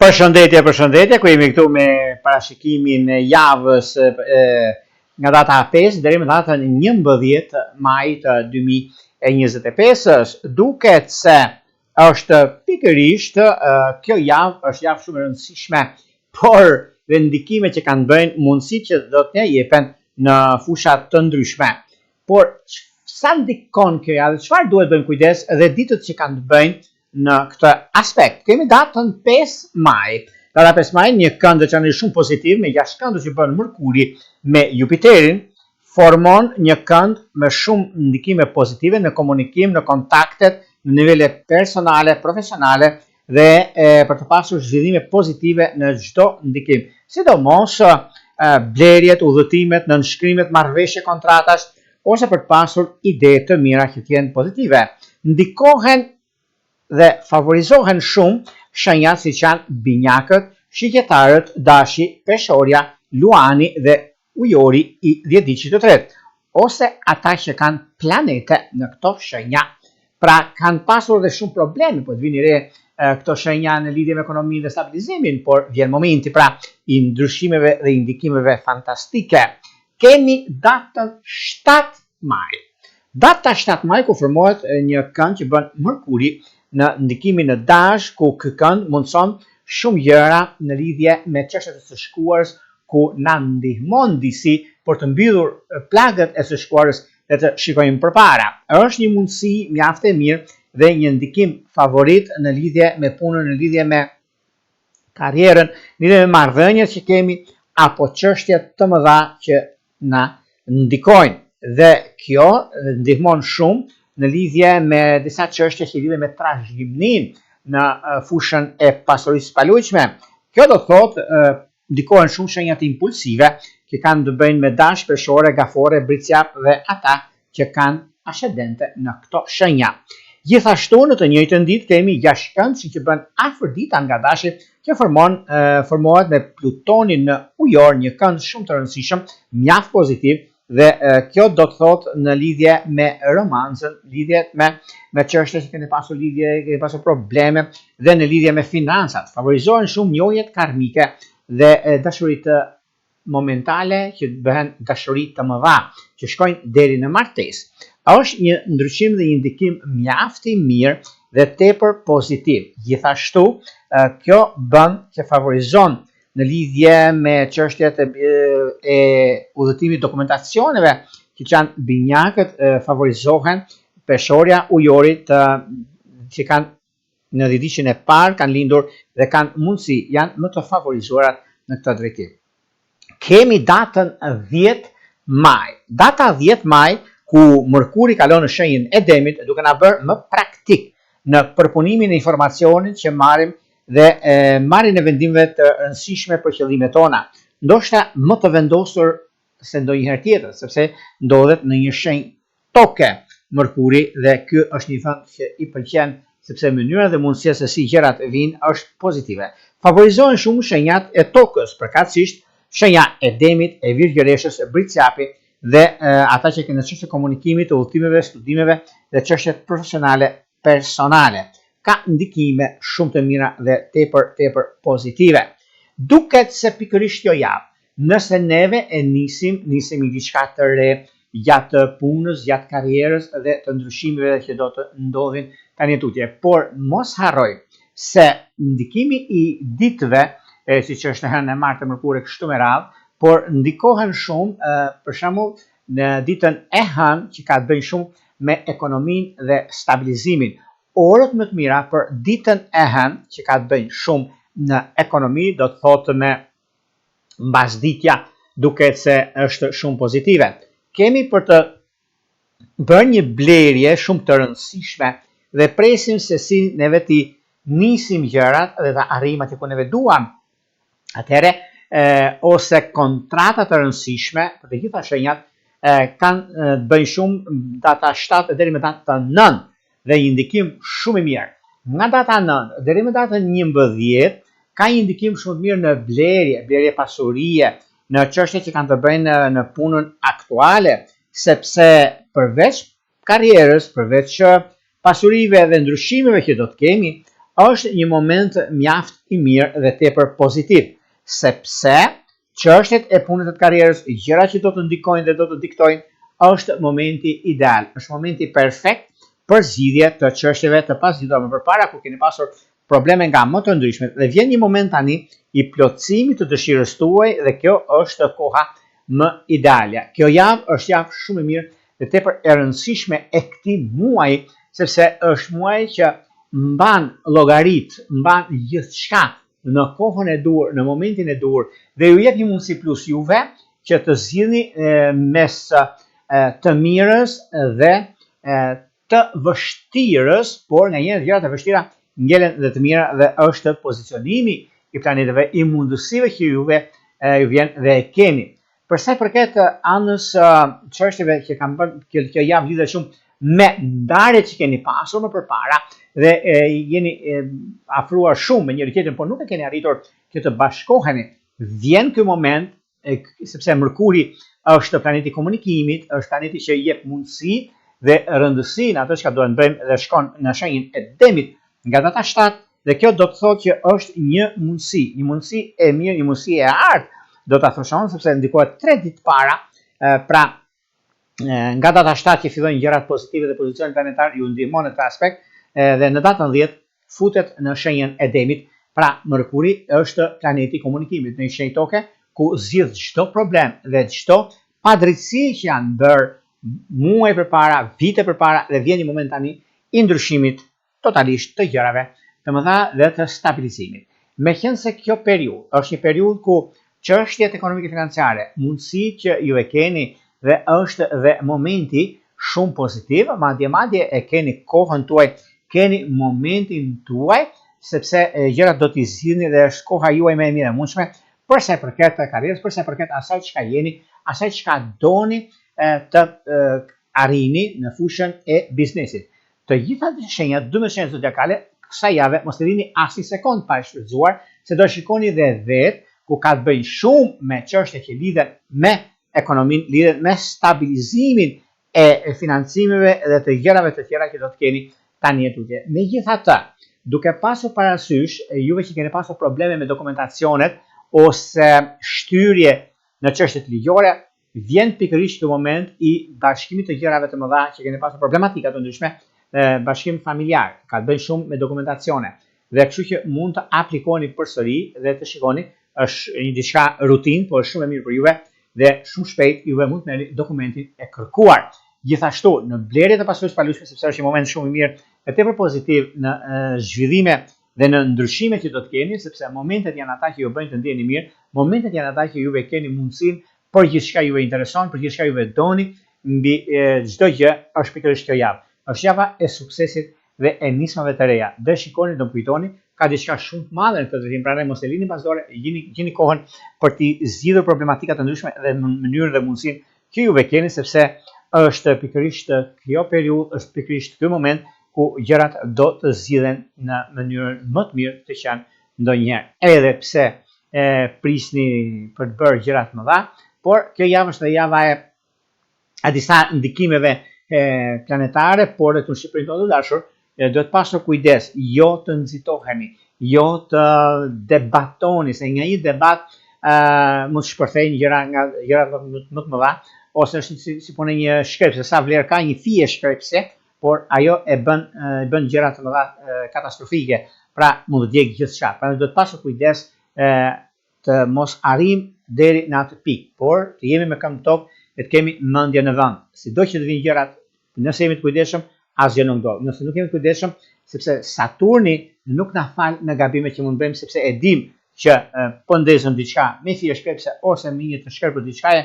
Përshëndetje, ku jemi këtu me parashikimin e javës nga data 5 deri më datën 11 maj të 2025. Duket se është pikërisht kjo javë është javë shumë e rëndësishme, por dhe ndikimet që kanë bëjnë mundësi që do të ne jepen në fushat të ndryshme. Por sa ndikon kjo javë, çfarë duhet bëjmë kujdes dhe ditët që kanë të bëjnë në këtë aspekt? Kemi datën 5 maj. Data 5 maj, një kënd veçanërisht shumë pozitiv me 6 këndë që bën Mërkuri me Jupiterin, formon një kënd me shumë ndikime pozitive në komunikim, në kontaktet, në nivele personale, profesionale dhe për të pasur zhvillime pozitive në çdo ndikim. Sidomos blerjet, udhëtimet, nënshkrimet, marrëveshje kontratash ose për të pasur ide të mira që të jenë pozitive. Ndikohen dhe favorizohen shumë shenjat si që janë binjakët, shigjetarët, dashi, peshorja, luani dhe ujori i dhjetëdiqit të tretë, ose ata që kanë planete në këto shenja. Pra kanë pasur dhe shumë probleme, po të vini re këto shenja në lidhje me ekonominë dhe stabilizimin, por vjen momenti pra i ndryshimeve dhe indikimeve fantastike. Kemi datën 7 maj. Data 7 maj ku formohet një kënd që bën Mërkuri në ndikimin në dash, ku ky kënd mundson shumë gjëra në lidhje me çështjet e së shkuarës, ku na ndihmon disi për të mbyllur plagët e së shkuarës dhe të shikojmë përpara. Është një mundësi mjaft e mirë dhe një ndikim favorit në lidhje me punën, në lidhje me karrierën, në lidhje me marrëdhëniet që kemi apo çështje të mëdha që na ndikojnë. Dhe kjo ndihmon shumë në lidhje me disa çështje që lidhen me trashëgiminë në fushën e pasurisë palujshme. Kjo do thotë ndikohen shumë shenjat impulsive që kanë të bëjnë me dash, peshore, gafore, bricjap dhe ata që kanë ascendente në këto shenja. Gjithashtu në të njëjtën ditë kemi jashtkënd që bën afërdita nga dashi që formohet me Plutonin në ujor, një kënd shumë të rëndësishëm, mjaft pozitiv. Dhe kjo do të thotë në lidhje me romancën, lidhje me çështje që keni pasur probleme dhe në lidhje me financat. Favorizohen shumë njohjet karmike dhe dashuritë momentale që bëhen dashuri të mëdha, që shkojnë deri në martesë. Është një ndryshim dhe një ndikim mjaft i mirë dhe tepër pozitiv. Gjithashtu, kjo bën që favorizon në lidhje me çështjet e udhëtimit dokumentacioneve, që janë binjakët, favorizohen, peshorja, ujorit që kanë në dhjetëdiqin e parë, kanë lindur dhe kanë mundësi, janë më të favorizuarat në këtë drejtim. Kemi datën 10 maj. Data 10 maj, ku Mërkuri kalon në shenjën e Demit, duke na bërë më praktik në përpunimin e informacionit që marrim dhe marrin e vendimeve të rëndësishme për qëllimet tona. Ndoshta më të vendosur se ndonjëherë tjetër, sepse ndodhet në një shenjë toke Mërkuri dhe ky është një fakt që i pëlqen sepse mënyra dhe mundësia se si gjërat vijnë është pozitive. Favorizohen shumë shenjat e tokës, përkatësisht shenja e Demit, e Virgjëreshës, e Bricjapit dhe ata që kanë çështje komunikimit, udhëtimeve, studimeve dhe çështje profesionale personale. Ka ndikime shumë të mira dhe tepër pozitive. Duket se pikërisht kjo javë, nëse neve e nisim i diçka të re gjatë punës, gjatë karrierës dhe të ndryshimeve që do të ndodhin tani tutje. Por mos harroj se ndikimi i ditëve, siç është në herën e martë të Mërkurit kështu me radhë, por ndikohen shumë, për shembull, në ditën e hënë që ka të bëjë shumë me ekonominë dhe stabilizimin. Orët më të mira për ditën e hënë që ka të bëjnë shumë në ekonomi, do të thotë me mbasditja duket se është shumë pozitive. Kemi për të bërë një blerje shumë të rëndësishme dhe presim se si neve ti nisim gjërat dhe të arrijmë atje ku neve duam. Atëherë, ose kontrata të rëndësishme për të gjitha shenjat kanë të bëjnë shumë data 7 deri me data 9. Dhe një ndikim shumë i mirë. Nga data 9 deri me datën 11 ka një ndikim shumë të mirë në blerje pasurie, në çështje që kanë të bëjnë në punën aktuale, sepse përveç karrierës, përveç pasurive dhe ndryshimeve që do të kemi, është një moment mjaft i mirë dhe tepër pozitiv, sepse çështjet e punës së karrierës, gjërat që do të ndikojnë dhe do të diktojnë, është momenti ideal, është momenti perfekt për zgjidhje të çështjeve të pasditura më përpara, kur keni pasur probleme nga më të ndryshmet dhe vjen një moment tani i plotësimit të dëshirës tuaj dhe kjo është koha më ideale. Kjo javë është javë shumë e mirë dhe tepër e rëndësishme e këtij muaji, sepse është muaji që mban llogarit, mban gjithçka në kohën e duhur, në momentin e duhur dhe ju jep një mundësi plus juve që të zgjidhni mes të mirës dhe të vështirës, por nga njëherë gjërat e vështira ngelen dhe të mira dhe është pozicionimi i planeteve, i mundësive që juve ju vjen dhe e keni. Për sa i përket anës çështjeve që kanë bërë kjo javë lidhet shumë me ndarjet që keni pasur më përpara dhe jeni afruar shumë me njëri tjetrin, por nuk e keni arritur që të bashkoheni. Vjen ky moment sepse Mërkuri është planeti i komunikimit, është planeti që jep mundësi dhe rëndësi në ato që duhet bëjmë dhe shkon në shenjën e Demit nga data 7 dhe kjo do të thotë që është një mundësi e mirë, një mundësi e artë, do ta thoshon sepse ndikohet 3 ditë para, pra nga data 7 që fillojnë gjërat pozitive dhe pozicioni planetar ju ndihmon në këtë aspekt dhe në datën 10 futet në shenjën e Demit, pra Mërkuri është planeti i komunikimit në një shenjë toke ku zgjidh çdo problem dhe çdo padrejtësi që janë bërë muaj përpara, vite përpara dhe vjen një moment tani i ndryshimit totalisht të gjërave të mëdha dhe të stabilizimit. Meqense kjo periudhë është një periudhë ku çështjet ekonomike financiare, mundësi që ju e keni dhe është dhe momenti shumë pozitiv, madje e keni kohën tuaj, keni momentin tuaj, sepse gjërat do t'i zgjidhni dhe është koha juaj më e mirë e mundshme për sa i përket karrierës, për sa i përket asaj çka jeni, asaj çka doni të arrini në fushën e biznesit. Të gjitha shenjat, 12 shenjat zodiakale, kësaj jave mos e lini asnjë sekond pa shfrytzuar, se do shikoni dhe vetë ku ka të bëjë shumë me çështje që lidhen me ekonominë, lidhen me stabilizimin e financimeve dhe të gjërave të tjera që do të keni tani tutje. Megjithatë, duke pasur parasysh juve që keni pasur probleme me dokumentacionet ose shtyrje në çështjet ligjore, vjen pikërisht ky moment i bashkimit të gjërave të mëdha që keni pasur problematika të ndryshme, bashkim familjar, ka të bëjë shumë me dokumentacione. Dhe kështu që mund të aplikoni përsëri dhe të shikoni, është një diçka rutinë, por është shumë e mirë për juve dhe shumë shpejt juve mund të merrni dokumentin e kërkuar. Gjithashtu, në blerje të pasurisë paluajtëse, sepse është një moment shumë i mirë e tepër pozitiv në zhvillime dhe në ndryshime që do të keni, sepse momentet janë ata që ju bëjnë të ndjeni mirë, momentet janë ata që juve keni mundësinë për gjithçka juve intereson, për gjithçka juve doni, mbi çdo gjë është pikërisht kjo javë. Është java e suksesit dhe e nismave të reja. Dhe shikoni, do kujtoni, ka diçka shumë të madhe në këtë drejtim, prandaj mos e lini pas dore, gjeni kohën për të zgjidhur problematika të ndryshme dhe në mënyrë dhe mundësinë që juve keni, sepse është pikërisht kjo periudhë, është pikërisht ky moment ku gjërat do të zgjidhen në mënyrën më të mirë të qenë ndonjëherë. Edhe pse prisni për të bërë gjëra të mëdha, por kjo javë është java e disa ndikimeve planetare, por edhe në Shqipërinë tonë të dashur, do të pasur kujdes, jo të nxitoheni, jo të debatoni, se nga një debat mund të shpërthejnë gjëra më të mëdha, ose është si punë një shkrepse, sa vlerë ka një fije shkrepse, por ajo e bën gjëra të mëdha katastrofike, pra mund të djegë gjithçka. Pra do të pasur kujdes të mos arrim deri në atë pikë, por të jemi me këmbë tokë e të kemi mendje në vend. Sido që të vinë gjërat, nëse jemi të kujdesshëm, asgjë nuk ndodh. Nëse nuk jemi të kujdesshëm, sepse Saturni nuk na fal në gabimet që mund bëjmë, sepse e dim që po ndezëm diçka me fije shkrepse ose me një të shkërpër diçkaje,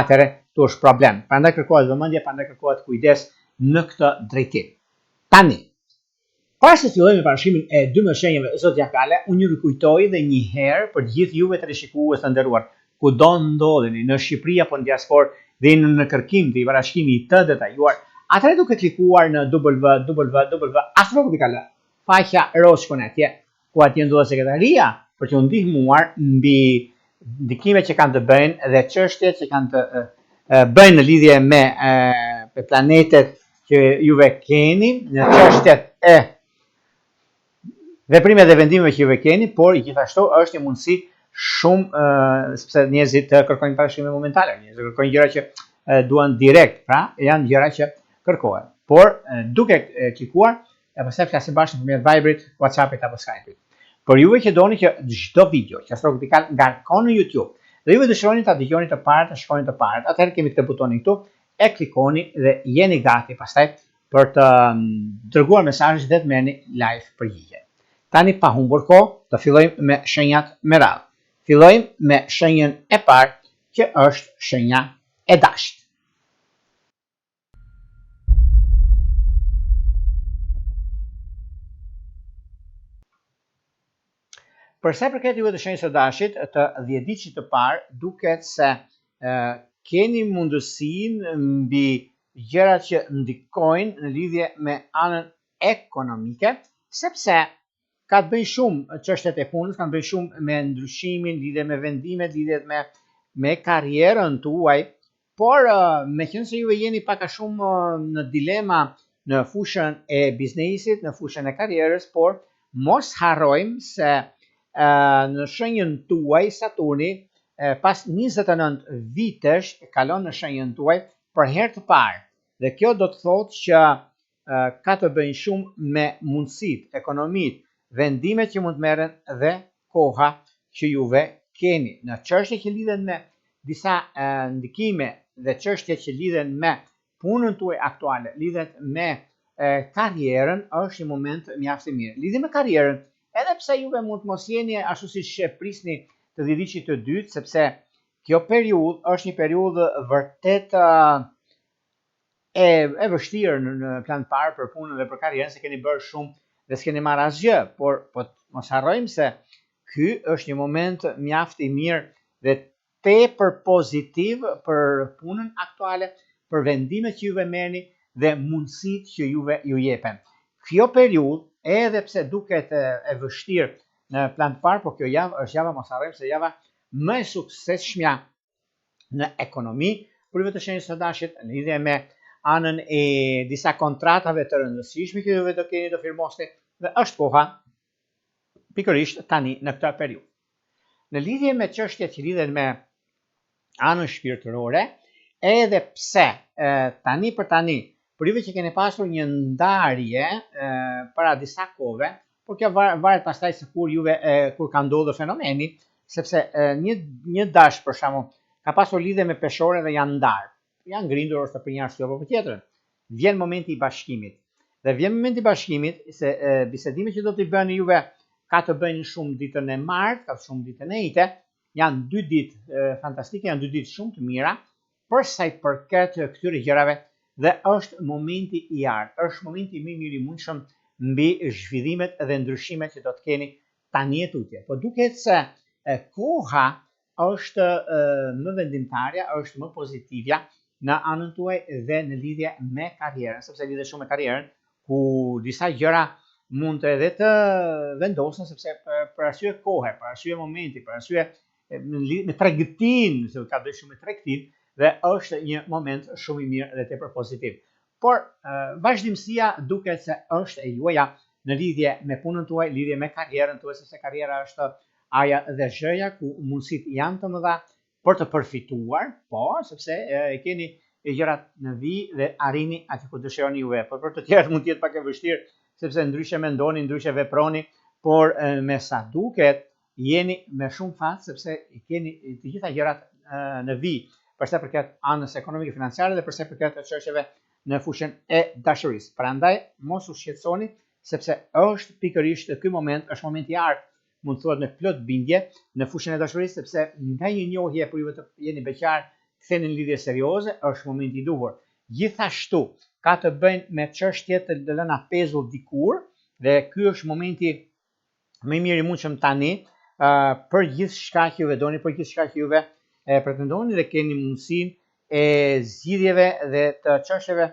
atëherë tu është problem. Prandaj kërkohet vëmendje, prandaj kërkohet kujdes në këtë drejtim. Tani, para se fillojmë parashimin e 12 shenjave zodiakale, unë ju rikujtoj dhe një herë për gjithë juve të rishikues të nderuar, kudo ndodheni në Shqipëri apo në diasporë dhe në kërkim të parashikimi të detajuar, atëherë duke klikuar në www.astrologo.al, faqja roz shkon atje, ku atje ndodhet sekretaria për t'ju ndihmuar mbi ndikimet që kanë të bëjnë dhe çështjet që kanë të bëjnë në lidhje me planetet që juve keni, në çështjet e veprime dhe vendimeve që juve keni, por gjithashtu është një mundësi shumë sepse njerëzit kërkojnë parashikime momentale, njerëzit kërkojnë gjëra që duan direkt, pra janë gjëra që kërkohen. Por duke klikuar, e pastaj flasim bashkë nëpërmjet Viberit, WhatsAppit apo Skype-it. Por juve që doni që çdo video që astro vertikal ngarkon në YouTube, dhe juve dëshironi ta dëgjoni të parë, të shikoni të parë, atëherë kemi këtë butonin këtu, e klikoni dhe jeni gati pastaj për të dërguar mesazhe dhe të merrni live përgjigje. Tani pa humbur kohë, të fillojmë me shenjat me radhë. Fillojmë me shenjën e parë, që është shenja e dashit. Për sa i përket juve të shenjës së dashit, të 10 ditësh të parë duket se keni mundësinë mbi gjërat që ndikojnë në lidhje me anën ekonomike, sepse ka të bëjë shumë çështjet e punës, kanë të bëjë shumë me ndryshimin, lidhje me vendimet, lidhje me karrierën tuaj, por meqenëse juve jeni pak a shumë në dilema në fushën e biznesit, në fushën e karrierës, por mos harrojmë se në shenjën tuaj Saturni pas 29 vitesh kalon në shenjën tuaj për herë të parë. Dhe kjo do të thotë që ka të bëjë shumë me mundësitë, ekonomitë, vendimet që mund të merren dhe koha që juve keni. Në çështje që lidhen me disa ndikime dhe çështje që lidhen me punën tuaj aktuale, lidhet me karrierën, është një moment mjaft i mirë. Lidhje me karrierën, edhe pse juve mund të mos jeni ashtu siç e prisni të 10 ditësh të dytë, sepse kjo periudhë është një periudhë vërtet e vështirë në plan të parë për punën dhe për karrierën, se keni bërë shumë dhe s'keni marrë asgjë, por mos harrojmë se ky është një moment mjaft i mirë dhe tepër pozitiv për punën aktuale, për vendimet që juve merrni dhe mundësitë që juve ju jepen. Kjo periudhë, edhe pse duket e vështirë në plan të parë, por kjo javë është java, mos harrojmë se java më e suksesshme në ekonomi për juve të shenjës së dashit, në lidhje me anën e disa kontratave të rëndësishme që juve do keni të firmosni, dhe është koha pikërisht tani në këtë periudhë. Në lidhje me çështjet që lidhen me anën shpirtërore, edhe pse tani për tani, për juve që keni pasur një ndarje para disa kohëve, por kjo varet pastaj se kur ka ndodhur fenomeni, sepse një dash për shembull ka pasur lidhje me peshore dhe janë ndarë. Janë ngrindur ose për një arsye apo për tjetrën. Vjen momenti i bashkimit. Dhe vjen momenti i bashkimit se bisedimet që do t'i bëni juve ka të bëjnë shumë ditën e martë, ka shumë ditën e ite, janë 2 ditë fantastike, janë 2 ditë shumë të mira, për sa i përket këtyre gjërave, dhe është momenti i artë, është momenti më i mirë i mundshëm mbi zhvillimet dhe ndryshimet që do të keni tani e tutje. Po duket se koha është më vendimtarja, është më pozitivja në anën tuaj dhe në lidhje me karrierën, sepse lidhet shumë me karrierën, ku disa gjëra mund edhe të vendosen, sepse për arsye kohe, për arsye momenti, për arsye me tregtin, se ka bëj shumë me tregtin, dhe është një moment shumë i mirë dhe tepër pozitiv. Por vazhdimësia duket se është e juaja në lidhje me punën tuaj, lidhje me karrierën tuaj, sepse karriera është aja dhe zhëja ku mundësitë janë të mëdha për të përfituar, po sepse keni gjërat në vijë dhe arrini aty ku dëshironi juve. Por për të tjerët mund të jetë pak e vështirë, sepse ndryshe mendoni, ndryshe veproni, por me sa duket jeni me shumë fat, sepse keni të gjitha gjërat në vijë, për sa përket anës ekonomike financiare dhe për sa përket çështjeve në fushën e dashurisë. Prandaj mos u shqetësoni, sepse është pikërisht ky moment, është momenti i artë, mund të thuhet me plot bindje në fushën e dashurisë, sepse nga një njohje për juve të jeni beqar, ktheni në lidhje serioze, është momenti i duhur. Gjithashtu ka të bëjnë me çështjet të lëna pezull dikur, dhe ky është momenti më i mirë i mundshëm tani për gjithçka që juve doni, për gjithçka që juve pretendoni dhe keni mundësinë e zgjidhjeve dhe të çështjeve,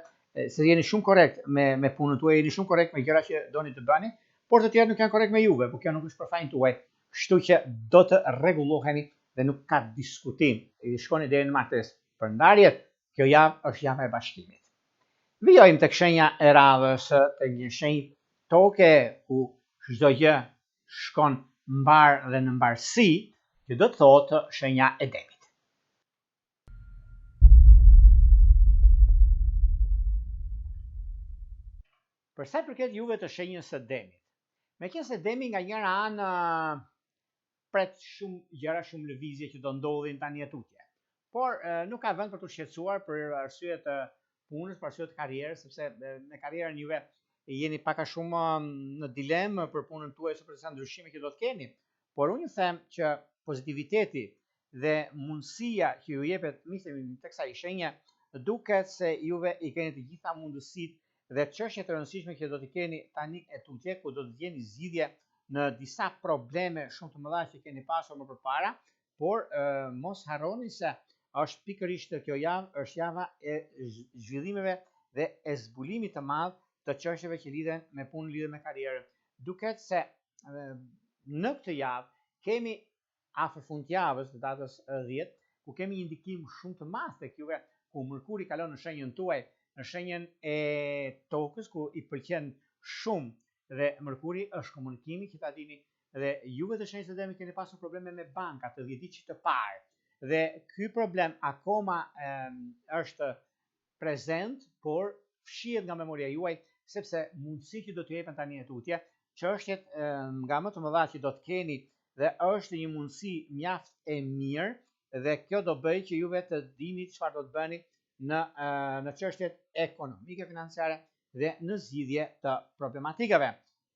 se jeni shumë korrekt me punën tuaj, jeni shumë korrekt me gjërat që doni të bëni, por të tjerë nuk janë korrekt me juve, por kjo nuk është për fajin tuaj, kështu që do të rregulloheni dhe nuk ka diskutim. Shkoni deri në martesë. Për ndarjet, kjo javë është java e bashkimit. Vijojmë tek shenja e radhës, tek një shenjë toke ku çdo gjë shkon mbar dhe në mbarësi, që do të thotë shenja e demit. Për sa i përket juve të shenjës së demit, meqense demi nga njëra anë pret shumë gjëra, shumë lëvizje që do ndodhin tani atutje. Por nuk ka vend për të shqetësuar për arsye të punës, për arsye të karrierës, sepse me karrierën juve jeni pak a shumë në dilemë për punën tuaj ose për disa ndryshime që do të keni. Por unë ju them që pozitiviteti dhe mundësia që ju jepet tek kësaj shenje, duket se juve i keni të gjitha mundësitë dhe çështjet e rëndësishme që do t'i keni tani e tutje, ku do të gjeni zgjidhje në disa probleme shumë të mëdha që keni pasur më përpara, por mos harroni se është pikërisht kjo javë, është java e zhvillimeve dhe e zbulimit të madh të çështjeve që lidhen me punën, lidhen me karrierën. Duket se në këtë javë kemi afër fundjavës të datës 10, ku kemi një ndikim shumë të madh tek juve, ku Mërkuri kalon në shenjën tuaj, në shenjën e tokës, ku i pëlqen shumë dhe Mërkuri është komunikimi, që ta dini, dhe juve të shenjës së demit keni pasur probleme me bankat të 10 ditë të parë. Dhe ky problem akoma është prezent, por fshihet nga memoria juaj, sepse mundësi që do t'ju jepen tani e tutje, çështjet nga më të mëdha që do të keni, dhe është një mundësi mjaft e mirë, dhe kjo do bëjë që juve të dini çfarë do të bëni në çështjet ekonomike, financiare dhe në zgjidhje të problematikave.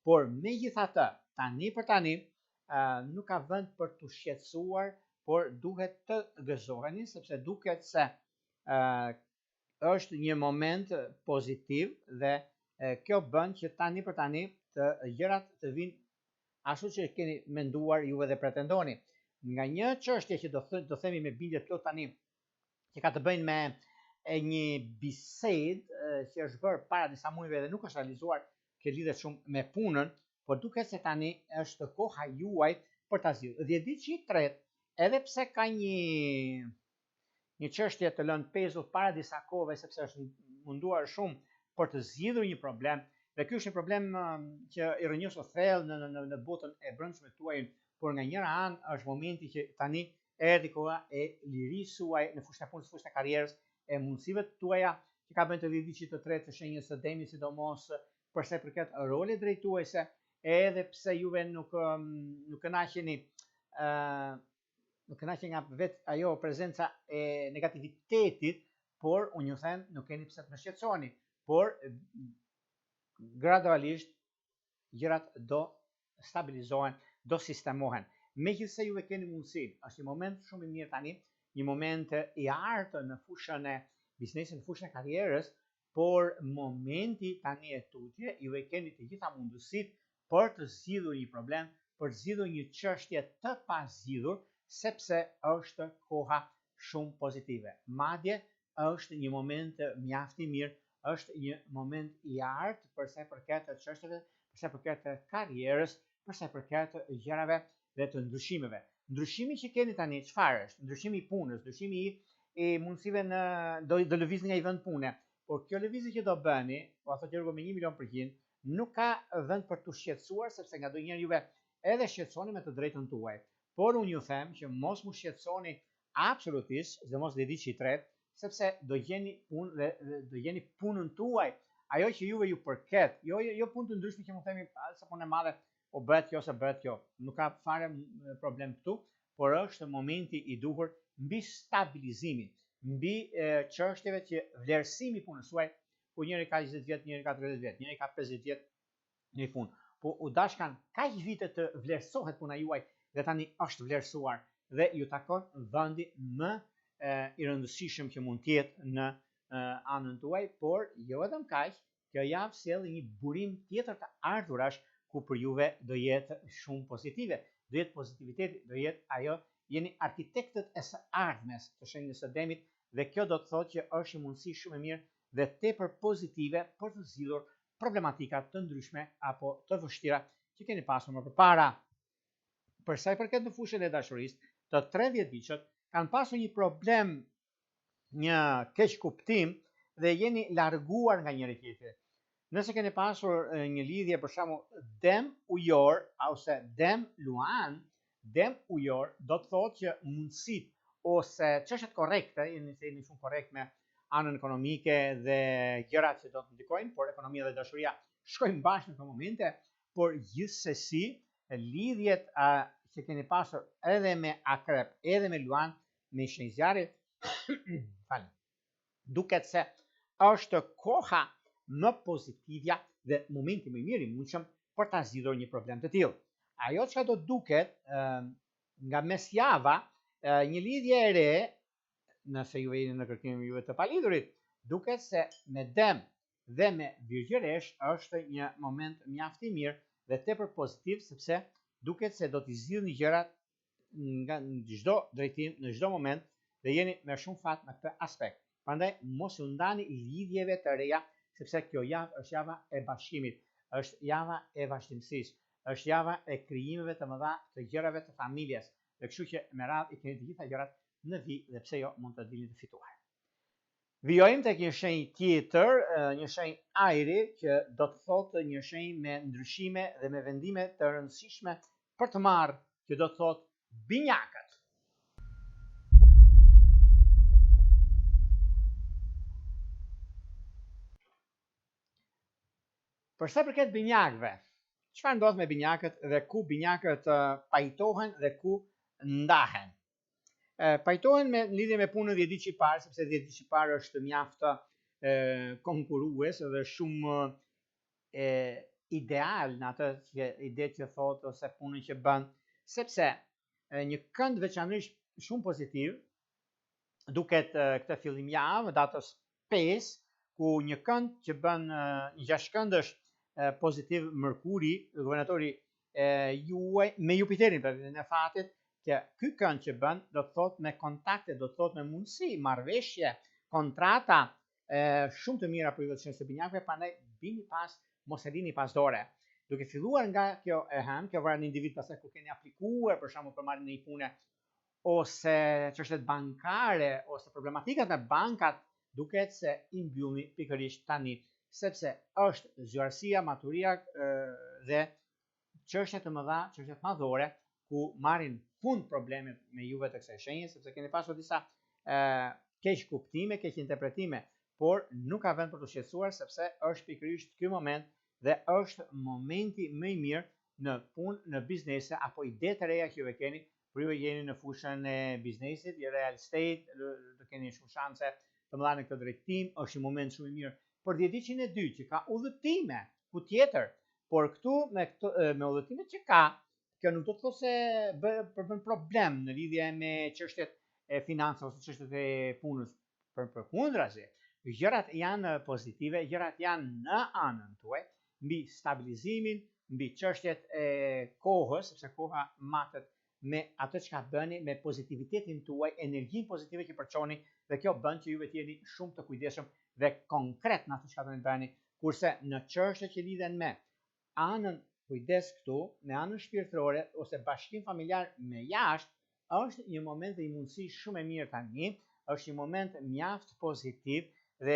Por megjithatë, tani për tani nuk ka vend për të shqetësuar, por duhet të gëzoheni, sepse duket se është një moment pozitiv dhe kjo bën që tani për tani të gjërat të vinë ashtu që keni menduar juve dhe pretendoni. Nga një çështje që do themi me bindje plot tani, që ka të bëjnë me një bisedë që është bërë para disa muajve dhe nuk është realizuar, që lidhet shumë me punën, por duket se tani është koha juaj për ta zgjidhur. 10 ditë që i tretë, edhe pse ka një çështje të lënë pezut para disa kohëve, sepse është munduar shumë për të zgjidhur një problem, dhe ky është një problem që i rrënjosur thellë në botën e brendshme tuaj, por nga njëra anë është momenti që tani erdhi koha e lirisë suaj në fushën e punës, fushën e karrierës, e mundësive tuaja që ka bënë të 10 ditë të tretë të shenjës së demit, sidomos për sa i përket rolit drejtuese, edhe pse juve nuk kënaqeni nga vetë ajo prezenca e negativitetit, por unë ju them, nuk keni pse të më shqetësoni, por gradualisht gjërat do stabilizohen, do sistemohen. Megjithse juve keni mundësi, është një moment shumë i mirë tani, një moment i artë në fushën e biznesit, në fushën e karrierës, por momenti tani e tutje, juve keni të gjitha mundësit për të zgjidhur një problem, për të zgjidhur një çështje të pazgjidhur, sepse është koha shumë pozitive. Madje është një moment mjaft i mirë, është një moment i artë për sa i përket të çështjeve, për sa i përket të karrierës, për sa i përket të gjërave dhe të ndryshimeve. Ndryshimi që keni tani çfarë është? Ndryshimi i punës, ndryshimi i mundësive do lëvizni nga i vend pune. Por kjo lëvizje që do bëni, po thotë Jorgo me 1.000.000%, nuk ka vend për të shqetësuar, sepse ngadonjëherë juve edhe shqetësoni me të drejtën tuaj. Por unë ju them që mos mu shqetësoni absolutisht, dhe mos dhe di që i tretë, sepse do gjeni punë dhe do gjeni punën tuaj, ajo që juve ju përket, jo punë të ndryshme që mu themi se punë e madhe, o bëhet kjo se bëhet kjo. Nuk ka fare problem këtu, por është momenti i duhur mbi stabilizimin, mbi çështjeve që vlerësimi punës suaj, ku njëri ka 20 vjet, njëri ka 30 vjet, njëri ka 50 vjet në punë. Po u dashkan kaq vite të vlerësohet puna juaj, dhe tani është vlerësuar dhe ju takon vendi më i rëndësishëm që mund të jetë në anën tuaj, por jo vetëm kaq, kjo javë sjell një burim tjetër të ardhurash, ku për juve do jetë shumë pozitive, do jetë pozitiviteti, do jetë ajo, jeni arkitektët e së ardhmes të shenjës së demit, dhe kjo do të thotë që është një mundësi shumë e mirë dhe tepër pozitive për të zgjidhur problematika të ndryshme apo të vështira që keni pasur më përpara. Për sa i përket në fushën e dashurisë, të 30 vjeçët kanë pasur një problem, një keq kuptim dhe jeni larguar nga njëri tjetri. Nëse keni pasur një lidhje për shembull dem ujor ose dem luan, dem ujor do të thotë që mundësit ose çështjet korrekte, jeni shumë korrekt me anën ekonomike dhe gjërat që do të ndikojnë, por ekonomia dhe dashuria shkojnë bashkë në këto momente, por gjithsesi lidhjet që keni pasur edhe me akrep, edhe me luan, me shenjë zjarri, duket se është koha më pozitivja dhe momenti më i mirë i mundshëm për ta zgjidhur një problem të tillë. Ajo që do duket nga mesjava, një lidhje e re, nëse ju jeni në kërkimin juve të palidhurit, duket se me dem dhe me virgjëresh është një moment mjaft i mirë dhe tepër pozitiv, sepse duket se do t'i zgjidhni gjërat nga çdo drejtim, në çdo moment dhe jeni me shumë fat në këtë aspekt. Prandaj mos u ndani lidhjeve të reja, sepse kjo javë është java e bashkimit, është java e vazhdimësisë, është java e krijimeve të mëdha të gjërave të familjes. Dhe kështu që me radhë i keni të gjitha gjërat në vi dhe pse jo mund të dilni të fituar. Vijojmë tek një shenjë tjetër, një shenjë ajri që do të thotë një shenjë me ndryshime dhe me vendime të rëndësishme për të marrë, që do të thotë binjakët. Për sa përket binjakëve, çfarë ndodh me binjakët dhe ku binjakët pajtohen dhe ku ndahen? Pajtohen me lidhje me punën 10 ditë që i parë, sepse 10 ditë që i parë është mjaft konkurrues dhe shumë ideal në atë ide që thotë ose punën që bën, sepse një kënd veçanërisht shumë pozitiv duket këtë fillim javë, datës 5, ku një kënd që bën një gjashtkëndësh pozitiv Mërkuri, guvernatori juaj me Jupiterin për në fatit, që ky kënd që bën do të thotë me kontakte, do të thotë me mundësi, marrëveshje, kontrata shumë të mira për ju të binjakëve, prandaj bini pas, mos e lini pas dore. Duke filluar nga kjo kjo varet në individ, pastaj kur keni aplikuar për shembull për marrjen e një pune ose çështjet bankare ose problematikat me bankat, duket se i mbyllni pikërisht tani, sepse është zgjuarësia, maturia dhe çështje të mëdha, çështje madhore ku marrin fund problemet me juve të kësaj shenje, sepse keni pasur disa keq kuptime, keq interpretime, por nuk ka vend për të shqetësuar, sepse është pikërisht ky moment dhe është momenti më i mirë në punë, në biznese apo ide të reja që ju keni, për ju jeni në fushën e biznesit, i real estate, do keni shumë shanse të mëdha në këtë drejtim, është një moment shumë i mirë për 10-2 që ka udhëtime ku tjetër, por këtu me udhëtimet që ka, kjo nuk do të thotë se bën problem në lidhje me çështjet e financave ose çështjet e punës. Përkundrazi, gjërat janë pozitive, gjërat janë në anën tuaj, mbi stabilizimin, mbi çështjet e kohës, sepse koha matet me atë që ka bëni, me pozitivitetin tuaj, energjinë pozitive që përçoni, dhe kjo bën që juve të jeni shumë të kujdesshëm dhe konkret në atë që ka të bëni, kurse në çështjet që lidhen me anën kujdes këtu, me anën shpirtërore ose bashkim familjar me jashtë, është një moment dhe një mundësi shumë e mirë tani, është një moment mjaft pozitiv dhe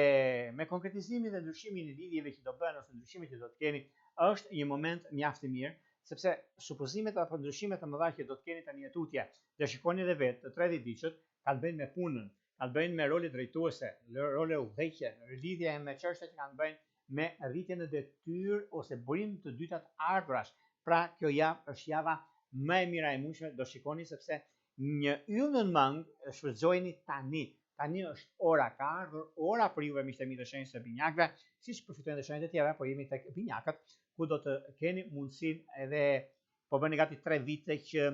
me konkretizimin dhe ndryshimin e lidhjeve që do bëhen ose ndryshimet që do të keni, është një moment mjaft i mirë, sepse supozimet apo ndryshimet të mëdha që do të keni tani tutje, dhe shikoni edhe vetë, të 30 diqët, ka të bëjnë me punën, ka të bëjnë me role drejtuese, role udhëheqje, lidhje me çështje që kanë të bëjnë me rritjen e detyrë ose burim të dyta të ardhurash. Pra kjo javë është java më e mira e mundshme, do shikoni, sepse një yll në mëng shfrytëzojeni tani. Tani është ora, ka ardhur ora për juve miqtë e mi të shenjës së binjakëve, siç përfitojnë dhe shenjat e tjera, po jemi tek binjakët, ku do të keni mundësinë edhe po bëni gati 3 vite që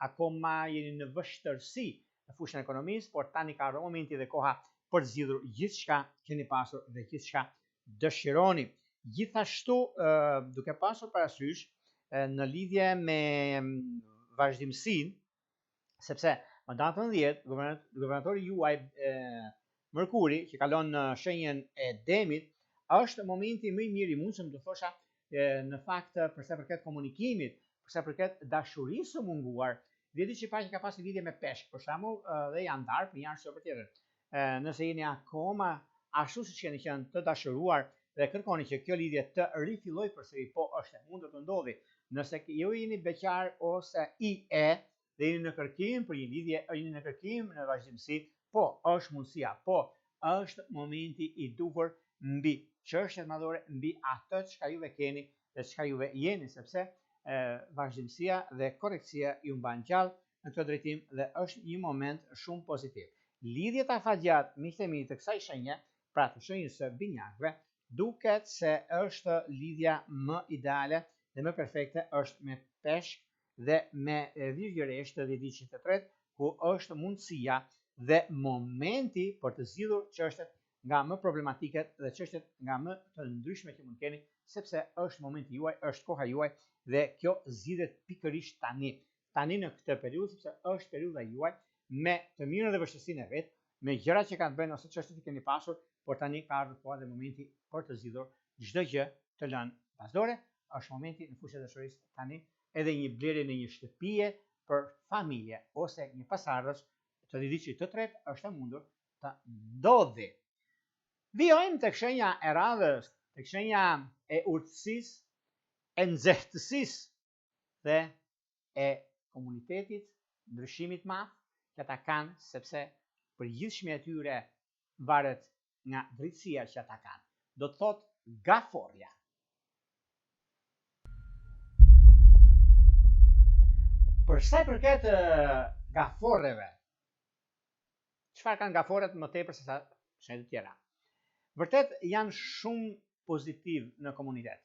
akoma jeni në vështërsi në fushën e ekonomisë, por tani ka ardhur momenti dhe koha për të zgjidhur gjithçka keni pasur dhe gjithçka dëshironi. Gjithashtu, duke pasur parasysh në lidhje me vazhdimsinë, sepse më datën 10, guvernatori juaj Mërkuri, që kalon në shenjën e demit, është momenti më i mirë i mundshëm, do thosha, në fakt për sa përket komunikimit, për sa përket dashurisë së munguar. Vjeti që pa që ka pasur lidhje me peshk, për shembull, dhe janë ndarë për një arsye për tjetër. Nëse jeni akoma ashtu siç keni qenë të dashuruar dhe kërkoni që kjo lidhje të rifilloj përsëri, po është e mundur të ndodhi. Nëse ju jeni beqar ose dhe jeni në kërkim për një lidhje, jeni në kërkim në vazhdimsi, po është mundësia, po është momenti i duhur mbi çështjet madhore, mbi atë çka juve keni dhe çka juve jeni, sepse vazhdimësia dhe korrektësia ju mban gjallë në këtë drejtim dhe është një moment shumë pozitiv. Lidhjet afatgjat miqtë e mi të kësaj shenje, pra të shenjës së binjakëve, duket se është lidhja më ideale dhe më perfekte është me peshk dhe me virgjëresht të dhjetëçit të tretë, ku është mundësia dhe momenti për të zgjidhur çështjet nga më problematike dhe çështjet nga më të ndryshme që mund keni, sepse është momenti juaj, është koha juaj dhe kjo zgjidhet pikërisht tani. Tani në këtë periudhë, sepse është periudha juaj me të mirën dhe vështirësinë e vet, me gjërat që kanë të bëjnë ose çështjet që keni pasur, por tani ka ardhur koha dhe momenti për të zgjidhur çdo gjë të lënë pas dore. Është momenti në fushën e dashurisë tani, edhe një blerje në një shtëpie për familje ose një pasardhës të dhjetëçit të tretë është e mundur të ndodhi. Vijojmë tek shenja e radhës, tek shenja e urtësisë, e nxehtësisë dhe e komunitetit, ndryshimit madh që ata kanë, sepse përgjithshmi e tyre varet nga drejtësia që ata kanë. Do të thotë gaforja. Për sa i përket gaforreve, çfarë kanë gaforret më tepër se sa shenjat e tjera? Vërtet janë shumë pozitiv në komunitet.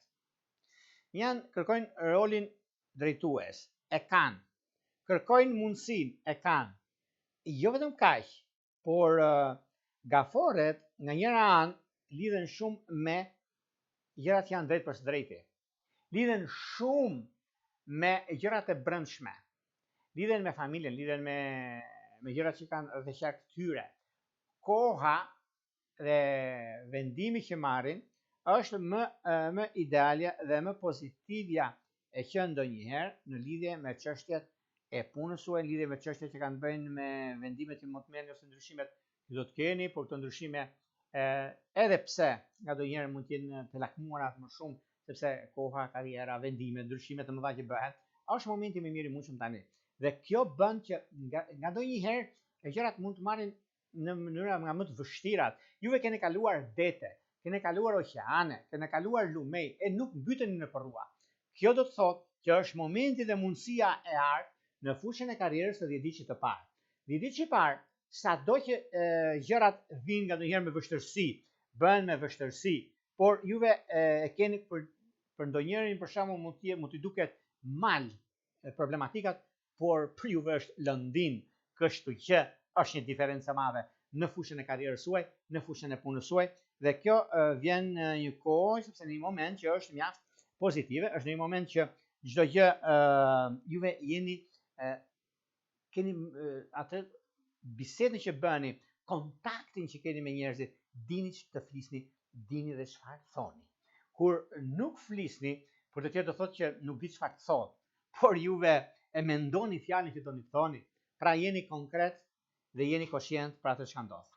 Kërkojnë rolin drejtues, e kanë. Kërkojnë mundësinë, e kanë. Jo vetëm kaq, por gaforret nga njëra anë lidhen shumë me gjërat që janë drejt për së drejti. Lidhen shumë me gjërat e brendshme. Lidhen me familjen, lidhen me gjërat që kanë rrethaq tyre. Koha dhe vendimi që marrin është më ideale dhe më pozitivja e që ndonjëherë në lidhje me çështjet e punës suaj, në lidhje me çështjet që kanë të bëjnë me vendimet që mund të merrni ose ndryshimet që do të keni, por këto ndryshime edhe pse ngadonjëherë mund të jenë të lakmuara më shumë, sepse koha, karriera, vendimet, ndryshimet e mëdha që bëhen, është momenti më i mirë i mundshëm tani. Dhe kjo bën që ngadonjëherë gjërat mund të marrin në mënyra nga më të vështirat. Juve keni kaluar dete, keni kaluar oqeane, keni kaluar lumej e nuk mbyteni në rrugë. Kjo do të thotë që është momenti dhe mundësia e artë në fushën e karrierës të dhjetëçit të parë. Dhjetëçi i parë, sado që gjërat vinë ngadonjëherë me vështirësi, bëhen me vështirësi, por juve e keni për ndonjërin për shembull mund t'i duket mal problematikat, por për juve është lëndin, kështu që është një diferencë e madhe në fushën e karrierës suaj, në fushën e punës suaj, dhe kjo vjen një kohë, sepse në një moment që është mjaft pozitive, është në një moment që çdo gjë juve keni atë bisedën që bëni, kontaktin që keni me njerëzit, dini që të flisni, dini dhe çfarë thoni. Kur nuk flisni, për të tjerë do thotë që nuk di çfarë të thotë, por juve e mendoni fjalën që doni të thoni, pra jeni konkret dhe jeni koshient për atë që ndodh.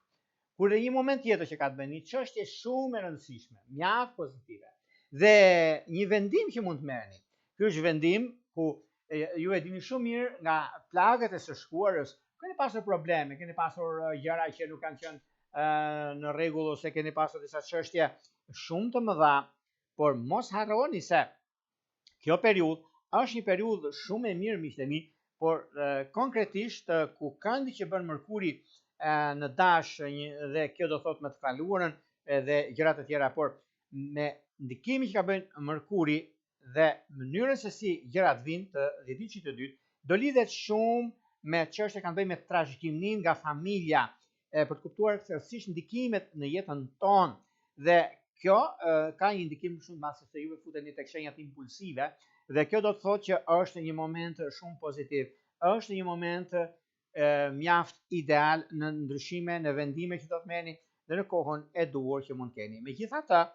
Kur në një moment tjetër që ka të bëjë një çështje shumë e rëndësishme, mjaft pozitive, dhe një vendim që mund të merrni. Ky është vendim ku ju e dini shumë mirë nga plagët e së shkuarës, keni pasur probleme, keni pasur gjëra që nuk kanë qenë në rregull ose keni pasur disa çështje shumë të mëdha, por mos harroni se kjo periudhë është një periudhë shumë e mirë miqtë e mi, por konkretisht ku këndi që bën Mërkuri në dash dhe kjo do thotë me të kaluarën dhe gjërat e tjera, por me ndikimin që ka bën Mërkuri dhe mënyrën se si gjërat vinë të dhjetëçit të dytë, do lidhet shumë me çështje kanë bëjnë me trashëgiminë nga familja, për të kuptuar thellësisht ndikimet në jetën tonë, dhe kjo ka një ndikim shumë të madh sepse juve futeni tek shenjat impulsive, dhe kjo do të thotë që është një moment shumë pozitiv, është një moment mjaft ideal në ndryshime, në vendime që do të merrni dhe në kohën e duhur që mund keni. Megjithatë,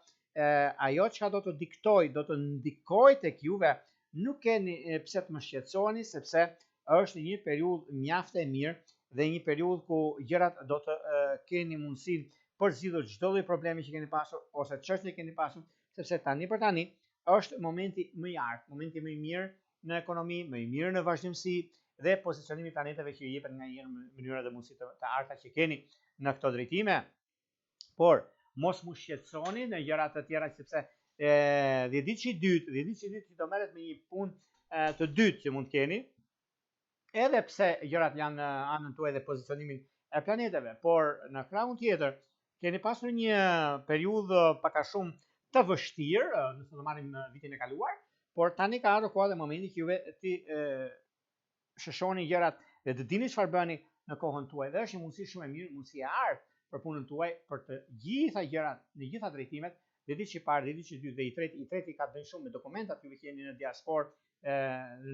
ajo çka do të diktoj, do të ndikoj tek juve, nuk keni pse të më shqetësoni, sepse është një periudhë mjaft e mirë dhe një periudhë ku gjërat do të keni mundësinë për zgjidhur çdo lloj problemi që keni pasur ose çështje që keni pasur, sepse tani për tani është momenti më i artë, momenti më i mirë në ekonomi, më i mirë në vazhdimsi dhe pozicionimi i planeteve që ju jepet nga një mënyra dhe mundësi të arta që keni në këto drejtime. Por mos mu shqetësoni në gjëra të tjera sepse 10 ditë që i dytë që do merret me një punë të dytë që mund të keni, edhe pse gjërat janë anën tuaj dhe pozicionimin e planeteve, por në krahun tjetër keni pasur një periudhë pak a shumë të vështirë, nëse do marrim vitin e kaluar, por tani ka ardhur koha dhe momenti që juve ti shëshoni gjërat dhe të dini çfarë bëni në kohën tuaj dhe është një mundësi shumë e mirë, mundësi e artë për punën tuaj, për të gjitha gjërat në gjitha drejtimet, dhe ditë që parë, dhe ditë që dytë dhe i treti ka të bëjë shumë me dokumentat juve që jeni në diasporë,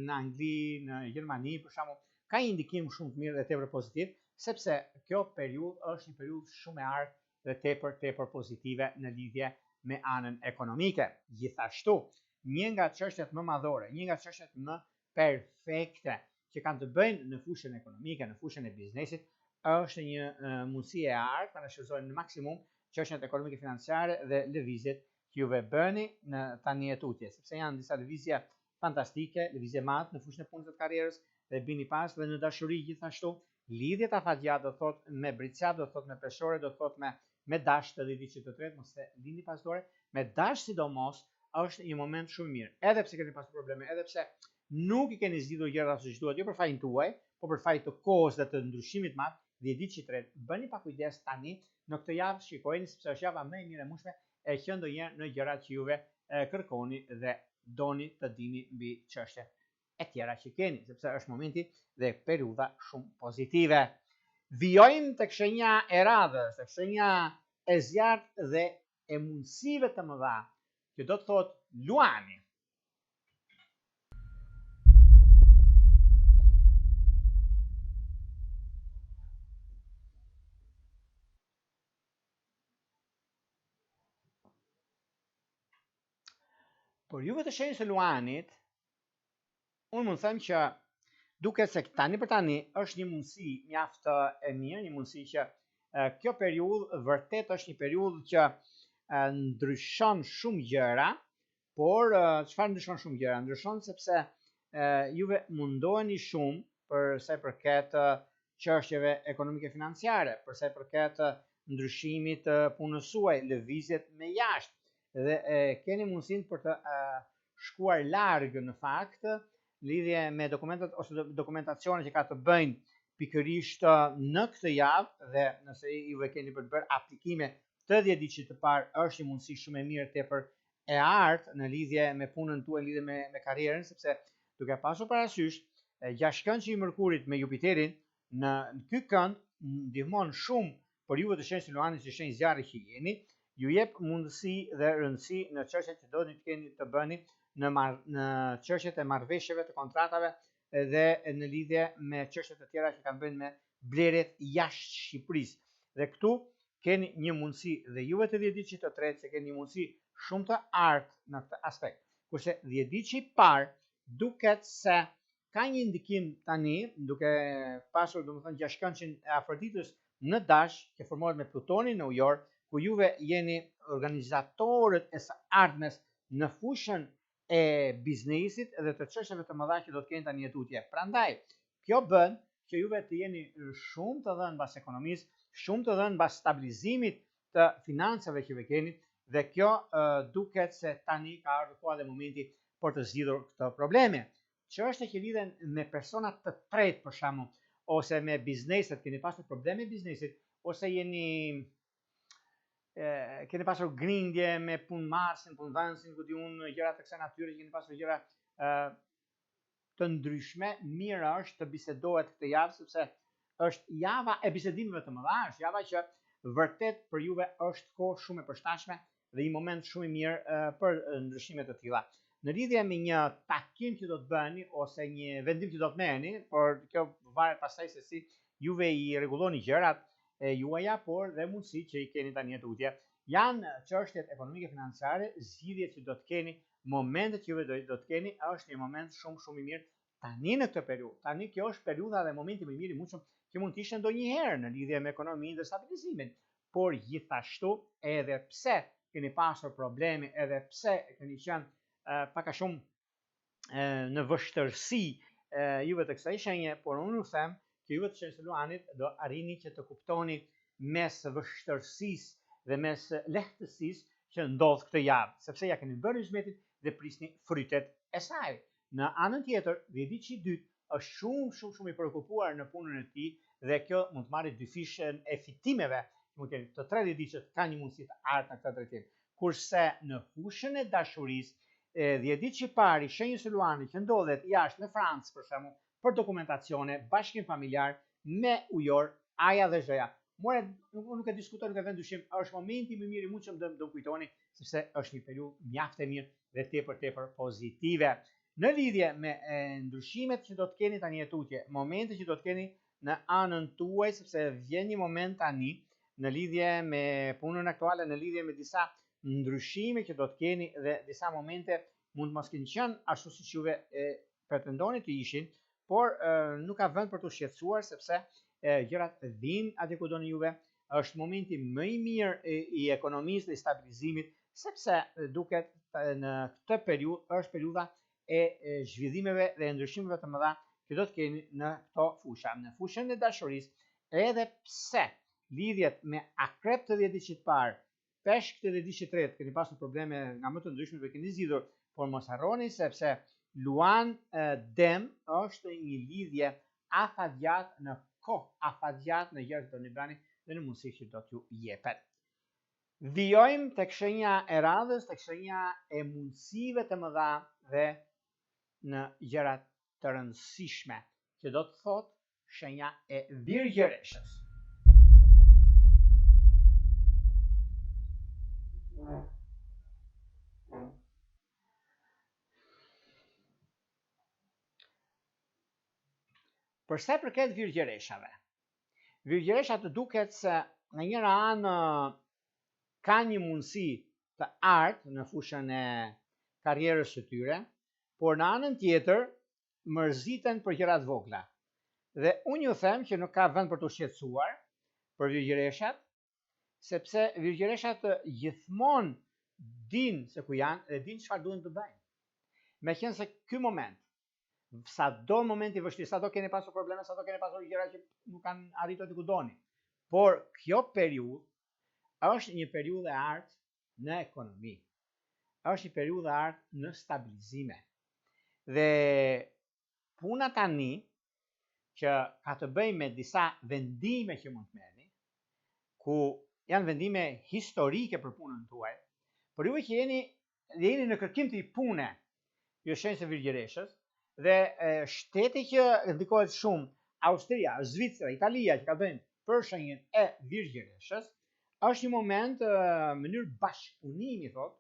në Angli, në Gjermani për shembull, ka një ndikim shumë të mirë dhe tepër pozitiv, sepse kjo periudhë është një periudhë shumë e artë dhe tepër pozitive në lidhje me anën ekonomike. Gjithashtu, një nga çështjet më madhore, një nga çështjet më perfekte që kanë të bëjnë në fushën ekonomike, në fushën e biznesit, është një mundësi e artë për të shfrytzuar në maksimum çështjet ekonomike financiare dhe lëvizjet që juve bëni në tani tutje, sepse janë disa lëvizje fantastike, lëvizje madh në fushën e punës së karrierës dhe bini pas dhe në dashuri gjithashtu. Lidhjet afatgjatë do thot me bricat, do thot me peshore, do thot me dash të ditë të tretë, mos e lini pas dore, me dash sidomos është një moment shumë mirë. Edhe pse keni pasur probleme, edhe pse nuk i keni zgjidhur gjërat siç duhet, jo për fajin tuaj, por për fajin të kohës dhe të ndryshimit madh, dhe ditë që tretë, bëni pa kujdes tani në këtë javë, shikojeni sepse është java më e mirë e mundshme e që ndonjëherë në gjërat që juve kërkoni dhe doni të dini mbi çështjet e tjera që keni, sepse është momenti dhe periudha shumë pozitive. Vijojmë tek shenja e radhës, tek shenja e zjarrt dhe e mundësive të mëdha, që do të thotë luani. Por juve të shenjës e luanit, unë mund them që duket se tani për tani është një mundësi mjaft e mirë, një mundësi që kjo periudhë vërtet është një periudhë që ndryshon shumë gjëra, por çfarë ndryshon shumë gjëra? Ndryshon sepse juve mundoheni shumë për sa i përket çështjeve ekonomike financiare, për sa i përket ndryshimit të punës suaj, lëvizjet me jashtë, dhe keni mundësinë për të shkuar larg në fakt lidhje me dokumentat ose dokumentacione që ka të bëjnë pikërisht në këtë javë, dhe nëse juve keni për të bërë aplikime të 10 ditësh të parë, është një mundësi shumë e mirë tepër e artë në lidhje me punën tuaj, lidhje me karrierën, sepse duke pasur parasysh gjashtkëndshi i Mërkurit me Jupiterin në ky kënd ndihmon shumë për juve të shenjës së luanit, që shenjë zjarri që jeni, ju jep mundësi dhe rëndësi në çështjet që doni të keni të bëni në çështjet e marrëveshjeve, të kontratave dhe në lidhje me çështjet e tjera që kanë bënë me blerjet jashtë Shqipërisë. Dhe këtu keni një mundësi dhe juve të 10 ditësh të tretë që keni një mundësi shumë të artë në këtë aspekt. Kurse 10 ditësh i parë duket se ka një ndikim tani, duke pasur domethënë gjashtkëndshin e Afroditës në dash që formohet me Plutonin në ujor, ku juve jeni organizatorët e së ardhmes në fushën e biznesit dhe të çështjeve të mëdha që do të keni tani tutje. Prandaj, kjo bën që juve të jeni shumë të dhënë mbas ekonomisë, shumë të dhënë mbas stabilizimit të financave që juve keni, dhe kjo duket se tani ka ardhur koha dhe momenti për të zgjidhur këto probleme. Çështje që lidhen me persona të tretë për shembull, ose me bizneset, keni pasur probleme biznesit, ose keni pasur grindje me punëmarrësin, punëdhënësin, ku di unë, gjëra të kësaj natyre, keni pasur gjëra të ndryshme, mirë është të bisedohet këtë javë, sepse është java e bisedimeve të mëdha, është java që vërtet për juve është kohë shumë e përshtatshme dhe një moment shumë i mirë për ndryshime të tilla. Në lidhje me një takim që do të bëni ose një vendim që do të merrni, por kjo varet pastaj se si juve i rregulloni gjërat e juaja, por dhe mundësi që i keni tani tutje. Janë çështjet ekonomike financiare, zgjidhjet që do të keni, momentet që juve do të keni, është një moment shumë i mirë tani në këtë periudhë. Tani kjo është periudha dhe momenti më i mirë i mundshëm që mund të ishte ndonjëherë në lidhje me ekonominë dhe stabilizimin. por gjithashtu edhe pse keni pasur probleme, edhe pse keni qenë pak a shumë në vështërsi juve të kësaj shenje, por unë ju them që juve të shenjës së Luanit do arrini që të kuptoni mes vështërsisë dhe mes lehtësisë që ndodh këtë javë, sepse ja keni bërë hizmetin dhe prisni frytet e saj. Në anën tjetër, Vjediçi i dytë është shumë i përkupuar në punën e tij dhe kjo mund të marrë dy fishën e fitimeve, mund të të tre Vjediçët ka një mundësi të artë në këtë drejtim. Kurse në fushën e dashurisë, Vjediçi i parë i shenjës së Luanit që ndodhet jashtë në Francë për shembull, për dokumentacione, bashkim familjar me ujor, aja dhe zhëja. Nuk e diskutoj, nuk e vend dyshim, është momenti më mirë i mundshëm do kujtoni, sepse është një periudhë mjaft e mirë dhe tepër pozitive. Në lidhje me ndryshimet që do të keni tani e tutje, momente që do të keni në anën tuaj, sepse vjen një moment tani në lidhje me punën aktuale, në lidhje me disa ndryshime që do të keni dhe disa momente mund mos kenë qenë ashtu siç juve pretendoni të ishin, por nuk ka vend për të shqetësuar sepse gjërat vijnë aty ku doni juve. Është momenti më i mirë i ekonomisë dhe i stabilizimit, sepse duket në këtë periudhë është periudha e zhvillimeve dhe ndryshimeve të mëdha që do të keni në këto fusha. Në fushën e dashurisë, edhe pse lidhjet me akrep të Vjediçit parë, peshk të Vjediçit tretë, keni pasur probleme nga më të ndryshme dhe keni zgjidhur, por mos harroni sepse Luan Dem është një lidhje afatgjat në kohë, afatgjat në gjërat që do të bëni dhe në mundësi që do t'ju jepet. Vijojmë tek shenja e radhës, tek shenja e mundësive të mëdha dhe në gjërat të rëndësishme, që do të thotë shenja e Virgjëreshës. Për sa i përket Virgjëreshave, Virgjëresha të duket se në njëra anë ka një mundësi të artë në fushën e karrierës së tyre, por në anën tjetër mërziten për gjërat vogla. Dhe unë ju them që nuk ka vend për të shqetësuar për Virgjëreshat, sepse Virgjëreshat gjithmonë din se ku janë dhe din çfarë duhen të bëjnë. Meqense ky moment, sado momenti vështirë, sado keni pasur probleme, sado keni pasur gjëra që nuk kanë arritur aty ku doni, por kjo periudhë është një periudhë e artë në ekonomi. Është një periudhë e artë në stabilizime. Dhe puna tani që ka të bëjë me disa vendime që mund të merrni, ku janë vendime historike për punën tuaj, por juve që jeni në kërkim të pune, ju shenjës së Virgjëreshës, dhe shteti që ndikohet shumë, Austria, Zvicra, Italia, që ka bëjnë për shenjën e Virgjëreshës, është një moment mënyrë bashkëpunimi, thotë,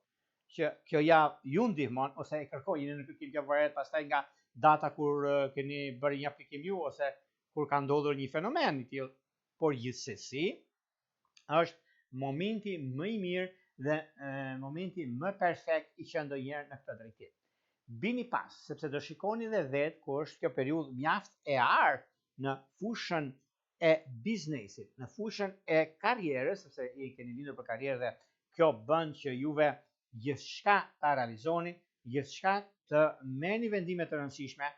që kjo javë ju ndihmon ose e kërkoj, jeni në kërkim, kjo varet pastaj nga data kur keni bërë një aplikim ju ose kur ka ndodhur një fenomen i tillë, por gjithsesi është momenti më i mirë dhe momenti më perfekt i që ndonjëherë në këtë drejtim. Bini pas, sepse do shikoni dhe vetë ku është kjo periudhë mjaft e artë në fushën e biznesit, në fushën e karrierës, sepse i keni lindur për karrierë dhe kjo bën që juve gjithçka ta realizoni, gjithçka të merrni vendime të rëndësishme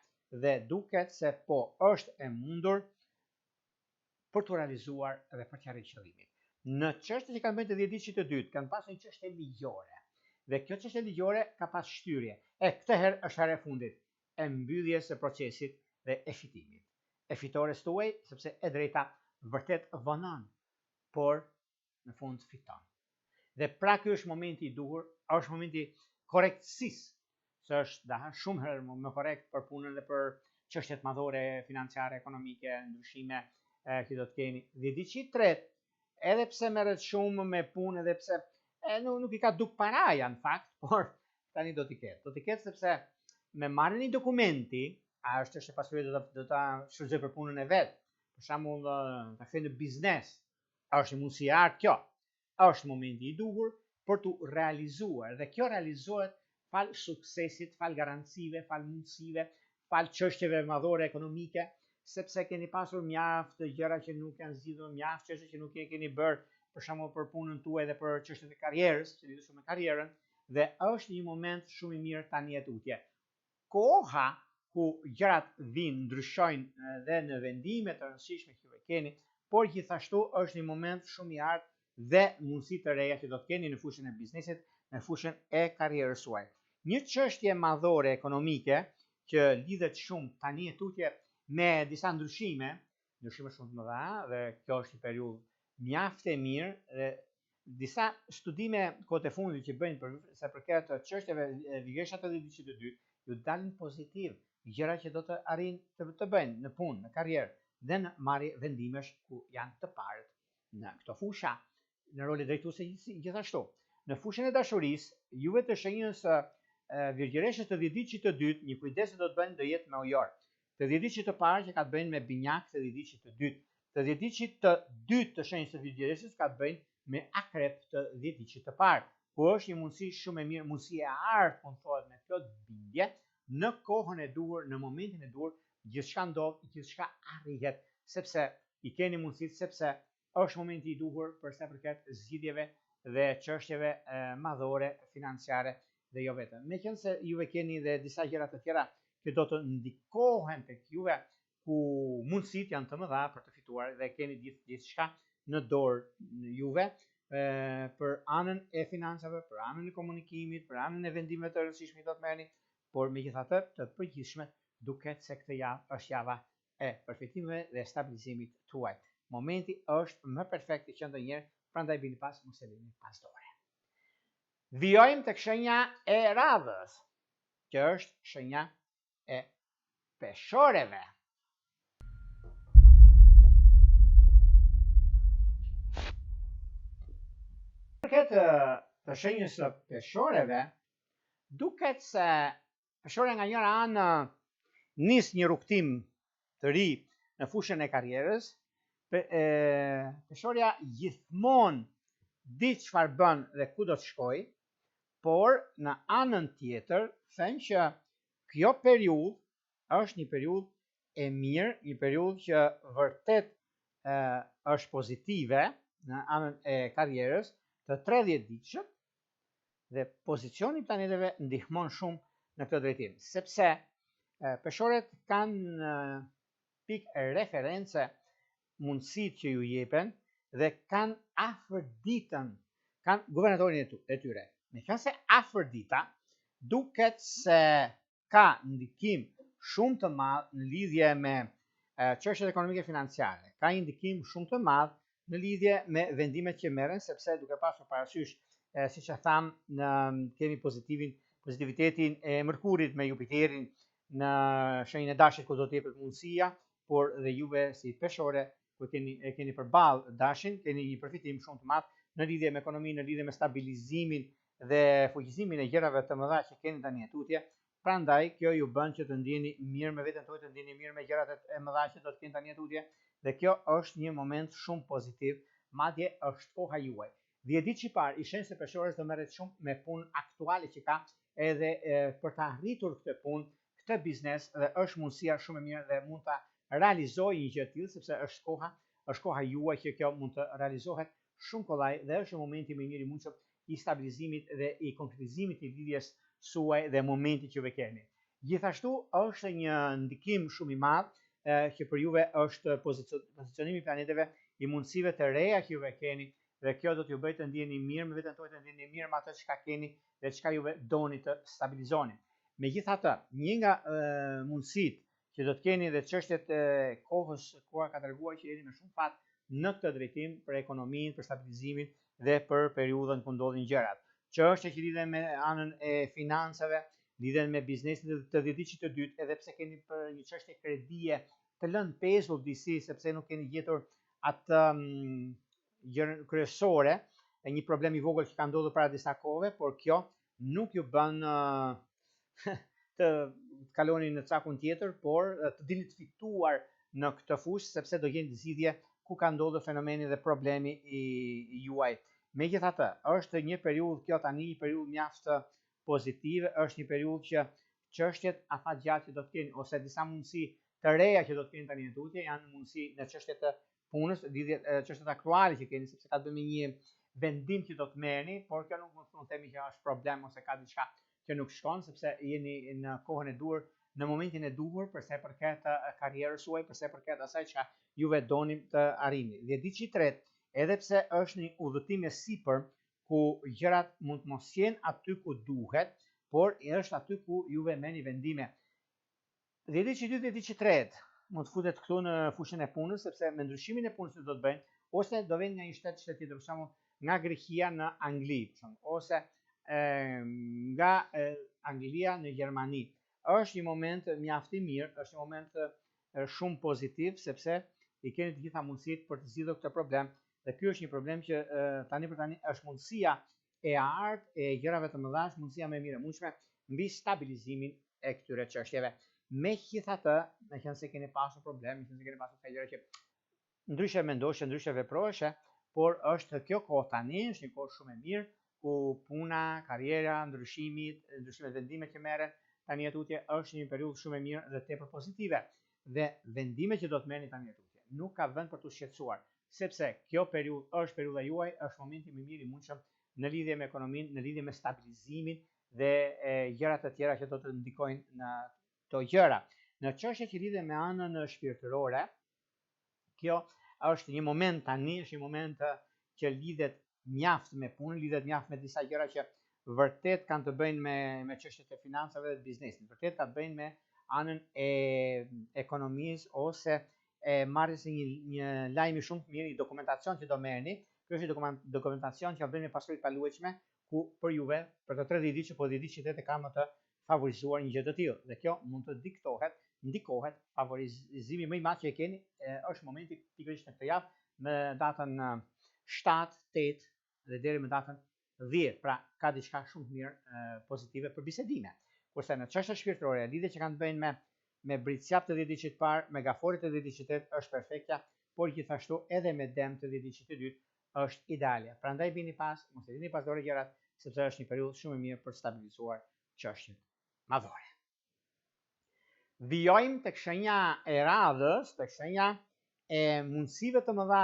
dhe duket se po është e mundur për të realizuar dhe për të arritur qëllimin. Në çështjet që kanë bërë të Vjediçit të dytë, kanë pasur një çështje ligjore. Dhe kjo çështje ligjore ka pas shtyrje. Këtë herë është hera e fundit e mbylljes së procesit dhe e fitimit. E fitores tuaj sepse e drejta vërtet vonon, por në fund fiton. Dhe pra ky është momenti i duhur, është momenti korrektësisë, se është daha shumë herë më korrekt për punën dhe për çështjet madhore financiare, ekonomike, ndryshime që do të keni. Vjediçi i tretë, edhe pse merret shumë me punë, edhe pse nuk i ka duk paraja në fakt, por tani do t'i ketë. Do t'i ketë sepse me marrjen e dokumenti, është çështje pasurie do ta shfrytëzoj për punën e vet. Për shembull, ta kthej në biznes, është një mundësi e artë kjo. Është momenti i duhur për t'u realizuar dhe kjo realizohet fal suksesit, fal garancive, fal mundësive, fal çështjeve madhore ekonomike, sepse keni pasur mjaft gjëra që nuk janë zgjidhur, mjaft çështje që nuk keni bërë për shembull për punën tuaj dhe për çështjet e karrierës, që lidhet shumë me karrierën, dhe është një moment shumë i mirë tani e tutje. Koha ku gjërat vinë, ndryshojnë dhe në vendime të rëndësishme që ju keni, por gjithashtu është një moment shumë i artë dhe mundësi të reja që do të keni në fushën e biznesit, në fushën e karrierës suaj. Një çështje madhore ekonomike që lidhet shumë tani e tutje me disa ndryshime shumë të mëdha, dhe kjo është një periudhë mjaft e mirë dhe disa studime kohët e fundit që bëjnë për sa përket çështjeve vijeshta të vitit të dytë, ju dalin pozitiv, gjëra që do të arrijnë të bëjnë në punë, në karrierë dhe në marrje vendimesh ku janë të parët në këto fusha, në role drejtuese gjithashtu. Në fushën e dashurisë, juve të shenjës virgjëreshës të dhjetëdhjetit të dytë, një kujdes që do të bëjnë do jetë me ujor. Të dhjetëdhjetit të parë që ka të bëjnë me binjak, të dhjetëdhjetit të dytë. Të dhjetëdhjetit të dytë të shenjës të virgjëreshës ka të bëjnë me akrep të dhjetëdhjetit të parë. Ku është një mundësi shumë e mirë, mundësi e artë, mund thohet me plot bindje, në kohën e duhur, në momentin e duhur, gjithçka ndodh, gjithçka arrihet, sepse i keni mundësitë, sepse është momenti i duhur për sa përket zgjidhjeve dhe çështjeve madhore financiare dhe jo vetëm. Meqense juve keni dhe disa gjëra të tjera që do të ndikohen tek juve, ku mundësitë janë të mëdha për të fituar dhe keni gjithçka në dorë juve, për anën e financave, për anën e komunikimit, për anën e vendimeve të rëndësishme do të merrni, por megjithatë të përgjithshme duket se këtë javë është java e përfitimeve dhe stabilizimit tuaj. Momenti është më perfekt që ndonjëherë, prandaj bini pas mos e lini pas dore. Vijojmë tek shenja e radhës, që është shenja e peshoreve. Përket të shenjës së peshoreve, duket se peshore nga njëra anë nis një rrugtim të ri në fushën e karrierës. Peshorja gjithmonë di çfarë bën dhe ku do të shkojë, por në anën tjetër them që kjo periudhë është një periudhë e mirë, një periudhë që vërtet është pozitive në anën e karrierës të 30 ditëshëm, dhe pozicioni i planeteve ndihmon shumë në këtë drejtim, sepse peshoret kanë pikë reference mundësitë që ju jepen dhe kanë Afroditën, kanë guvernatorin e tyre. Meqense Afrodita duket se ka ndikim shumë të madh në lidhje me çështjet ekonomike financiare, ka një ndikim shumë të madh në lidhje me vendimet që merren, sepse duke pasur parasysh, siç e tham, kemi pozitivitetin e Mërkurit me Jupiterin në shenjën e Dashit, ku do të jepet mundësia, por dhe juve si peshore, ku keni përballë Dashin, keni një përfitim shumë të madh në lidhje me ekonominë, në lidhje me stabilizimin dhe fuqizimin e gjërave të mëdha që keni tani e tutje. Prandaj kjo ju bën që të ndjeni mirë me veten tuaj, të ndjeni mirë me gjërat e mëdha që do të keni tani e tutje, dhe kjo është një moment shumë pozitiv, madje është koha juaj. 10 ditë që parë i shenjës së peshorës do merret shumë me punë aktuale që ka, edhe për të arritur këtë punë, këtë biznes, dhe është mundësia shumë e mirë dhe mund ta realizojë një gjë të tillë, sepse është koha juaj që kjo mund të realizohet shumë kollaj, dhe është momenti më i mirë i mundshëm i stabilizimit dhe i konkretizimit të lidhjes suaj dhe momenti që juve keni. Gjithashtu është një ndikim shumë i madh që për juve është pozicionimi i planeteve, i mundësive të reja që juve keni, dhe kjo do t'ju bëjë të ndjeni mirë me veten tuaj, të ndjeni mirë me atë çka keni dhe çka juve doni të stabilizoni. Megjithatë, një nga mundësitë që do të keni dhe çështjet e kohës, koha ka treguar që jeni me shumë fat në këtë drejtim për ekonominë, për stabilizimin dhe për periudhën ku ndodhin gjërat. Çështje që lidhen me anën e financave, lidhen me biznesin të dhjetëdhjetit të dytë, edhe pse keni për një çështje kredie të lënë pezull disi, sepse nuk keni gjetur atë gjën kryesore, e një problem i vogël që ka ndodhur para disa kohëve, por kjo nuk ju bën të kaloni në cakun tjetër, por të dini të fituar në këtë fushë, sepse do gjeni zgjidhje ku ka ndodhur fenomeni dhe problemi i juaj. Megjithatë, është një periudhë kjo tani, një periudhë mjaft pozitive, është një periudhë që çështjet afatgjatë që do të keni, ose disa mundësi të reja që do të keni tani në tutje, janë mundësi në çështje të punës, lidhjet çështjet aktuale që keni, sepse ka të bëjë me një vendim që do të merrni, por kjo nuk mund të themi që është problem ose ka diçka që nuk shkon, sepse jeni në kohën e duhur, në momentin e duhur për sa i përket karrierës suaj, për sa i përket asaj që juve doni të arrini. Dhe diçka e tretë, edhe pse është një udhëtim e sipër ku gjërat mund të mos jenë aty ku duhet, por është aty ku juve merrni vendime. Dhe diçka e dytë dhe diçka e tretë mund të futet këtu në fushën e punës, sepse me ndryshimin e punës që do të bëjnë, ose do vjen nga një shtet tjetër, për shembull nga Greqia në Angli, ose nga Anglia në Gjermani. Është një moment mjaft i mirë, është një moment shumë pozitiv, sepse i keni të gjitha mundësitë për të zgjidhur këtë problem, dhe ky është një problem që tani për tani është mundësia e artë e gjërave të mëdha, është mundësia më e mirë e mundshme mbi stabilizimin e këtyre çështjeve. Megjithatë, nëse keni pasur probleme, nëse keni pasur këto gjëra që ndryshe mendosh, ndryshe veprohesh, por është kjo kohë tani, është një kohë shumë e mirë ku puna, karriera, ndryshimet vendime që merren tani tutje është një periudhë shumë e mirë dhe tepër pozitive. Dhe vendimet që do të merrni tani tutje nuk ka vend për të shqetësuar, sepse kjo periudhë është periudha juaj, është momenti më i mirë i mundshëm në lidhje me ekonominë, në lidhje me stabilizimin dhe gjërat e tjera që do të ndikojnë në këto gjëra. Në çështjet që lidhen me anën shpirtërore, kjo është një moment tani, është një moment që lidhet mjaft me punën, lidhet mjaft me disa gjëra që vërtet kanë të bëjnë me çështjet e financave dhe biznesit. Vërtet ka të bëjnë me anën e ekonomisë ose marrjes së një lajmi shumë të mirë, një dokumentacion që do merrni. Kjo është një dokumentacion që ka bëjnë me pasuri të paluajtshme, ku për juve, për të 30 ditë, po 10 ditë që ka më të favorizuar një gjë të tillë. Dhe kjo mund të ndikohet favorizimi më i madh që e keni është momenti pikërisht në këtë javë, në datën 7, 8 dhe deri në datën 10. Pra ka diçka shumë të mirë pozitive për bisedime. Kurse në çështjet shpirtërore, lidhjet që kanë të bëjnë me britësjap të 10 ditësh të parë, me gaforit të 10 ditësh të dytë është perfekta, por gjithashtu edhe me dëm të 10 ditësh të dytë është ideale. Prandaj vini pas, mos e vini pas dore gjërat, sepse është një periudhë shumë e mirë për stabilizuar çështjet madhore. Vijojmë tek shenja e radhës, tek shenja e mundësive të mëdha,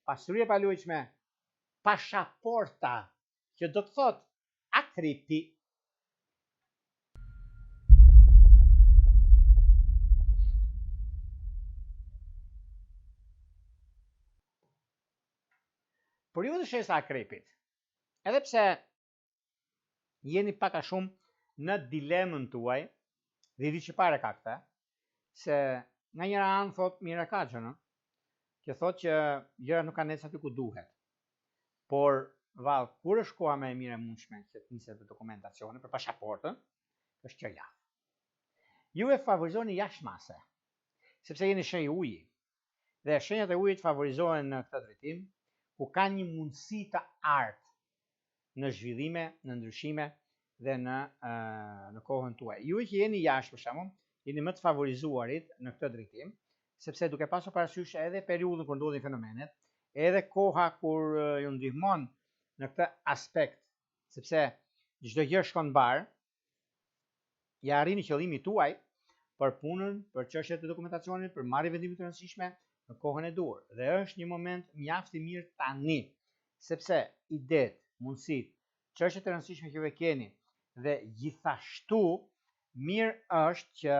pasuri e paluajtshme, pashaporta, që do të thotë akripti. Por ju të shesa akripit, edhe pse jeni pak a shumë në dilemën tuaj, dhe di që pare ka këta, se nga njëra anë thot mira ka që që thot që gjëra nuk kanë ecë aty ku duhet. Por vallë, kur është koha më e mirë e mundshme që të niset dokumentacione për pasaportën, është kjo javë. Ju e favorizoni jashtëmase, sepse jeni shenjë uji, dhe shenjat e ujit favorizohen në këtë drejtim, ku ka një mundësi të artë në zhvillime, në ndryshime dhe në kohën tuaj. Ju që jeni jashtë, për shembull, jeni më të favorizuarit në këtë drejtim, sepse duke pasur parasysh edhe periudhën kur ndodhin fenomenet, edhe koha kur ju ndihmon në këtë aspekt, sepse çdo gjë shkon bar, ja arrini qëllimin tuaj për punën, për çështjet e dokumentacionit, për marrje vendime të rëndësishme në kohën e duhur. Dhe është një moment mjaft i mirë tani, sepse idetë, mundësitë, çështjet e rëndësishme që ju keni dhe gjithashtu mirë është që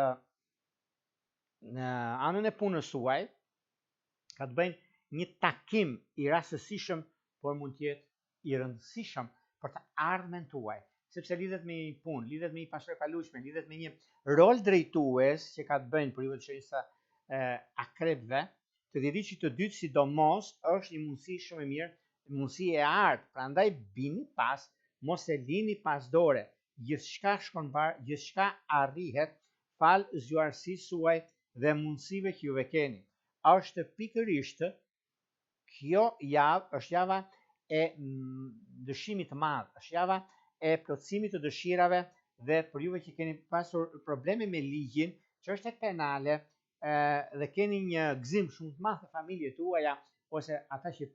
në anën e punës suaj ka të bëjnë një takim i rastësishëm, por mund të jetë i rëndësishëm për të ardhmen tuaj, sepse lidhet me një punë, lidhet me një pasuri paluajtshme, lidhet me një rol drejtues që ka të bëjnë për ju të shenjës akrepëve. Të ditë të dytë sidomos është një mundësi shumë e mirë, mundësi e artë, prandaj bini pas, mos e lini pas dore. Gjithçka shkon bar, gjithçka arrihet fal zgjuarësisë suaj dhe mundësive që juve keni. Është pikërisht kjo javë, është java e dëshimit të madh, është java e plotësimit të dëshirave dhe për juve që keni pasur probleme me ligjin, çështjet penale dhe keni një gëzim shumë të madh të familjes tuaja ose ata që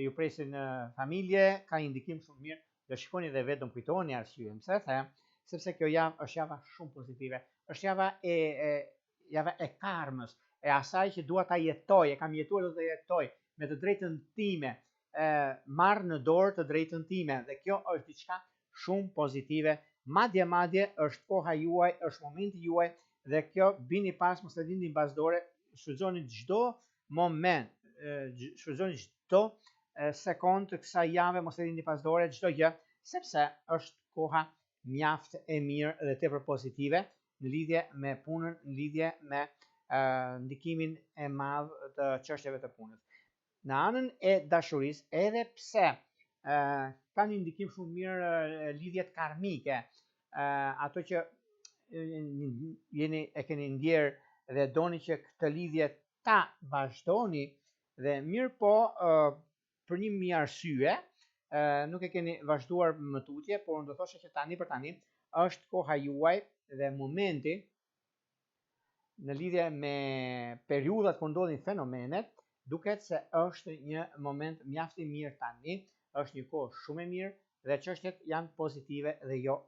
ju presin familje, ka një ndikim shumë mirë. Do shikoni dhe vetëm kujtoni arsyeën pse them, sepse kjo javë është java shumë pozitive, është java e karmës, e asaj që dua ta jetoj, e kam jetuar dhe të jetoj me të drejtën time, marr në dorë të drejtën time, dhe kjo është diçka shumë pozitive. Madje është koha juaj, është momenti juaj, dhe kjo bini pas, mos e lini mbas dore, shfrytëzoni çdo moment, shfrytëzoni çdo sekond të kësaj jave, mos e lini pas dore çdo gjë, sepse është koha mjaft e mirë dhe tepër pozitive në lidhje me punën, në lidhje me ndikimin e madh të çështjeve të punës. Në anën e dashurisë, edhe pse ka një ndikim shumë mirë lidhjet karmike, ato që e keni ndjerë dhe doni që këtë lidhje ta vazhdoni, dhe mirë po për një mirë arsye nuk e keni vazhduar më tutje, por unë do thoshe që tani për tani është koha juaj dhe momenti në lidhje me periudhat kur ndodhin fenomenet, duket se është një moment mjaft i mirë tani, është një kohë shumë e mirë dhe çështjet janë pozitive dhe jo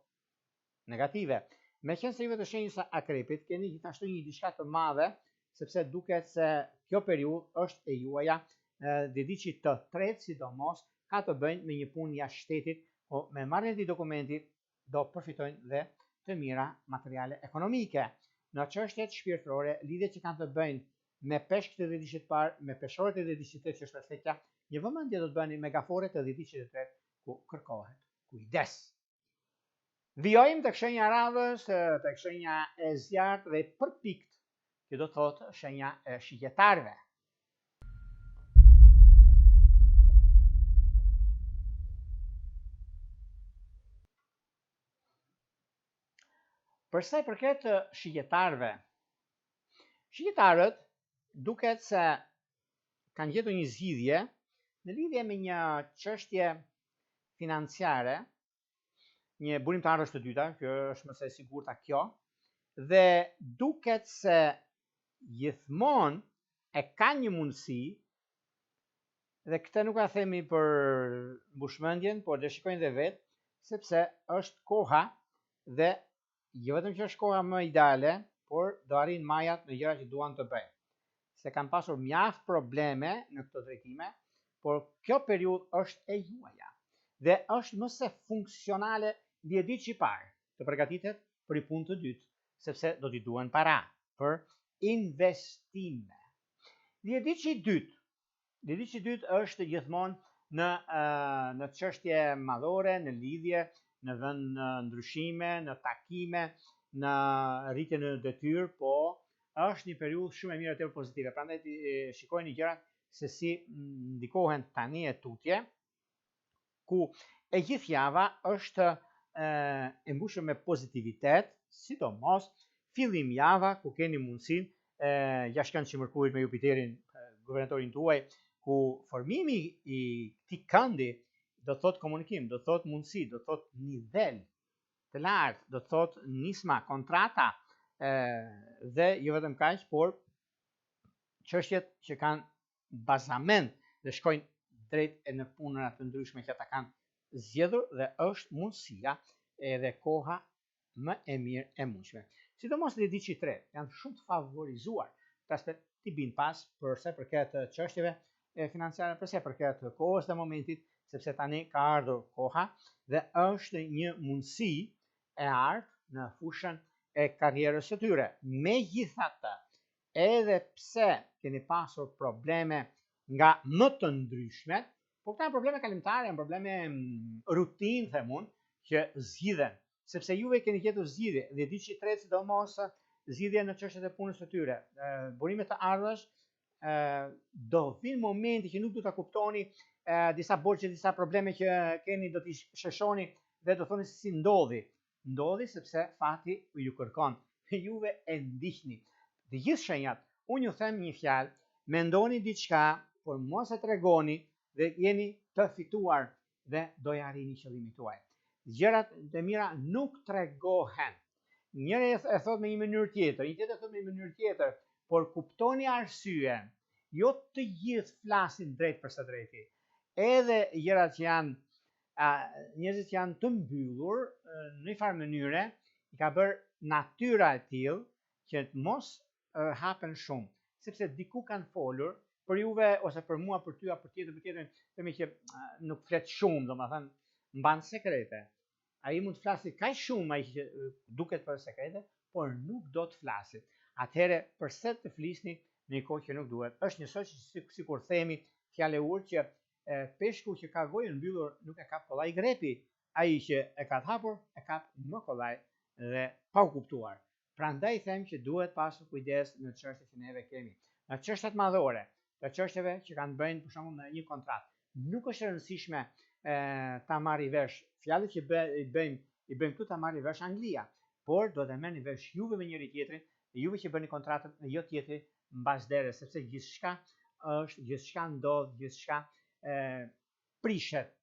negative. Meqense juve të shenjës së Akrepit keni gjithashtu një diçka të madhe, sepse duket se kjo periudhë është e juaja, dediçi të tretë sidomos ka të bëjnë me një punë jashtë shtetit, po me marrjen e dokumenti do përfitojnë dhe të mira materiale ekonomike. Në çështjet shpirtërore, lidhjet që kanë të bëjnë me peshkët e dhjetëdhjetit të parë, me peshorët e dhjetëdhjetit të tretë, që është Rethekja, një vëmendje do të bëni me gaforet e dhjetëdhjetit të tretë, ku kërkohet kujdes. Vijojmë tek shenja radhës, tek shenja e zjarrt dhe përpikt, që do thotë shenja e shigjetarëve. Për sa i përket shigjetarëve, shigjetarët duket se kanë gjetur një zgjidhje në lidhje me një çështje financiare, një burim të arrës të dyta, kjo është më së sigurta kjo, dhe duket se gjithmonë e ka një mundësi, dhe këtë nuk a themi për mbushmendjen, por dhe shikojnë dhe vetë, sepse është koha, dhe jo vetëm që është koha më ideale, por do arrin majat në gjëra që duan të bëjnë. Se kanë pasur mjaft probleme në këto drejtime, por kjo periudhë është e juaja dhe është më se funksionale dhjetëdiç i parë të përgatitet për një punë të dytë, sepse do t'i duhen para për investime. Dhjetëdiç i dytë është gjithmonë në çështje madhore, në lidhje, në vend ndryshime, në takime, në rritje në detyrë, po është një periudhë shumë e mirë e pozitive. Prandaj shikojeni gjërat se si ndikohen tani e tutje, ku e gjithë java është e mbushur me pozitivitet, sidomos fillim java ku keni mundësinë gjashtkënd që Mërkurit me Jupiterin, guvernatorin tuaj, ku formimi i këtij këndi do thot komunikim, do thot mundësi, do thot nivel të lartë, do thot nisma, kontrata, dhe jo vetëm kaq, por çështjet që kanë bazament dhe shkojnë drejt e në punëra të ndryshme që ata kanë zgjedhur, dhe është mundësia edhe koha më e mirë e mundshme. Sidomos dhjetëdiç i tretë janë shumë të favorizuar të aspekt t'i bin pas përse përket çështjeve financiare, përse përket kohës dhe momentit, sepse tani ka ardhur koha dhe është një mundësi e artë në fushën e karrierës së tyre. Megjithatë, edhe pse keni pasur probleme nga më të ndryshmet, por këta janë probleme kalimtare, janë probleme rutinë, themun, që zgjidhen, sepse juve keni gjetur zgjidhje, dhe dhjetëdiç i tretë sidomos zgjidhje në çështjet e punës së tyre. Burimet të ardhës do vinë momenti që nuk do ta kuptoni disa borxhe, disa probleme që keni, do t'i sheshoni dhe do thoni si ndodhi. Ndodhi sepse fati ju kërkon. Juve e ndiqni. Të gjithë shenjat, unë ju them një fjalë, mendoni diçka, por mos e tregoni dhe jeni të fituar dhe do ja arrini qëllimin tuaj. Gjërat e mira nuk tregohen. Njëri e thot me një mënyrë tjetër, një tjetër thot me një mënyrë tjetër, por kuptoni arsyen. Jo të gjithë flasin drejt për së drejti. Edhe gjërat që janë, njerëzit që janë të mbyllur në një farë mënyre, i ka bërë natyra e tillë që mos hapen shumë, sepse diku kanë folur për juve ose për mua, për ty, për tjetrin, themi që nuk flet shumë, domethënë mban sekrete. Ai mund të flasë kaq shumë ai që duket për sekrete, por nuk do të flasë. Atëherë përse të flisni në një kohë që nuk duhet? Është njësoj sikur themi fjalë urtë që peshku që ka gojën mbyllur nuk e kap kollaj grepi. Ai që e ka të hapur e kap më kollaj dhe pa u kuptuar. Prandaj them që duhet pasur kujdes në çështjet që neve kemi. Në çështjet madhore, të çështjeve që kanë bëjnë për shembull në një kontratë, nuk është e rëndësishme ta marrë vesh fjalët që i bëjmë këtu ta marrë vesh Anglia, por duhet të merrni vesh juve me njëri tjetrin, juve që bëni kontratën jo tjetri mbas derës, sepse gjithçka ndodh, gjithçka prishet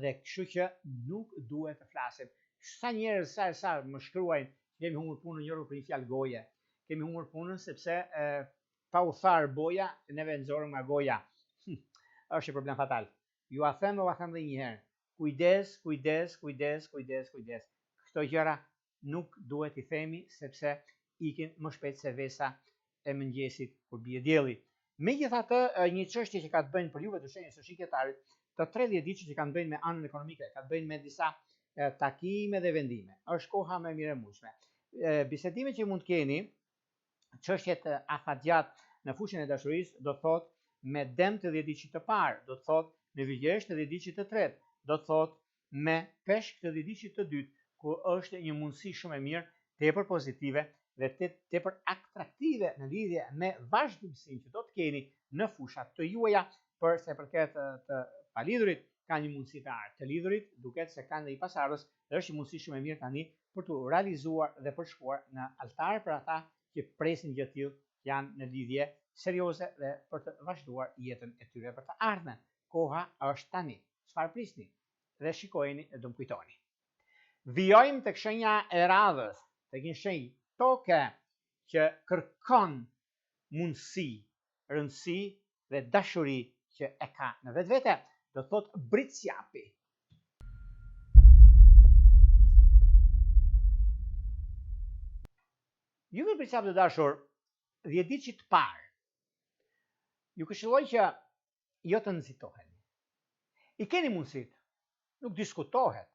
dhe kështu që nuk duhet të flasim. Sa njerëz sa më shkruajnë kemi humbur punën njëru për një fjalë goje. Kemi humbur punën sepse pa u tharë boja, neve nxorëm nga goja. Është një problem fatal. Ju a them dhe një herë. Kujdes. Këto gjëra nuk duhet i themi sepse ikin më shpejt se vesa e mëngjesit kur bie dielli. Megjithatë, një çështje që ka të bëjnë për juve të shenjës së shikjetarit, të 30 ditësh që kanë të bëjnë me anën ekonomike, kanë të bëjnë me disa takime dhe vendime. Është koha më e mirëmundshme. Bisedimet që mund të keni, çështjet afatgjat në fushën e dashurisë, do thotë me dem të 10 ditësh të parë, do thotë me vigjesh të 10 ditësh të tretë, do thotë me peshk të 10 ditësh të dytë, ku është një mundësi shumë e mirë, tepër pozitive dhe tepër atraktive në lidhje me vazhdimsinë që do të keni në fushat të juaja, për sa i përket të palidhurit ka një mundësi të ardhë, të lidhurit duket se kanë dhe i pasardhës dhe është një mundësi shumë e mirë tani për të realizuar dhe për shkuar në altar për ata që presin gjë të tillë, janë në lidhje serioze dhe për të vazhduar jetën e tyre për të ardhmen. Koha është tani. Çfarë prisni? Dhe shikojeni dhe do më kujtoni. Vijojmë tek shenja e radhës, tek një shenjë toke që kërkon mundësi, rëndësi dhe dashuri që e ka në vetvete, do thotë britsjapi. Juve britsjap të dashur, 10 ditë të parë, ju këshilloj që jo të nxitoheni. I keni mundësit, nuk diskutohet,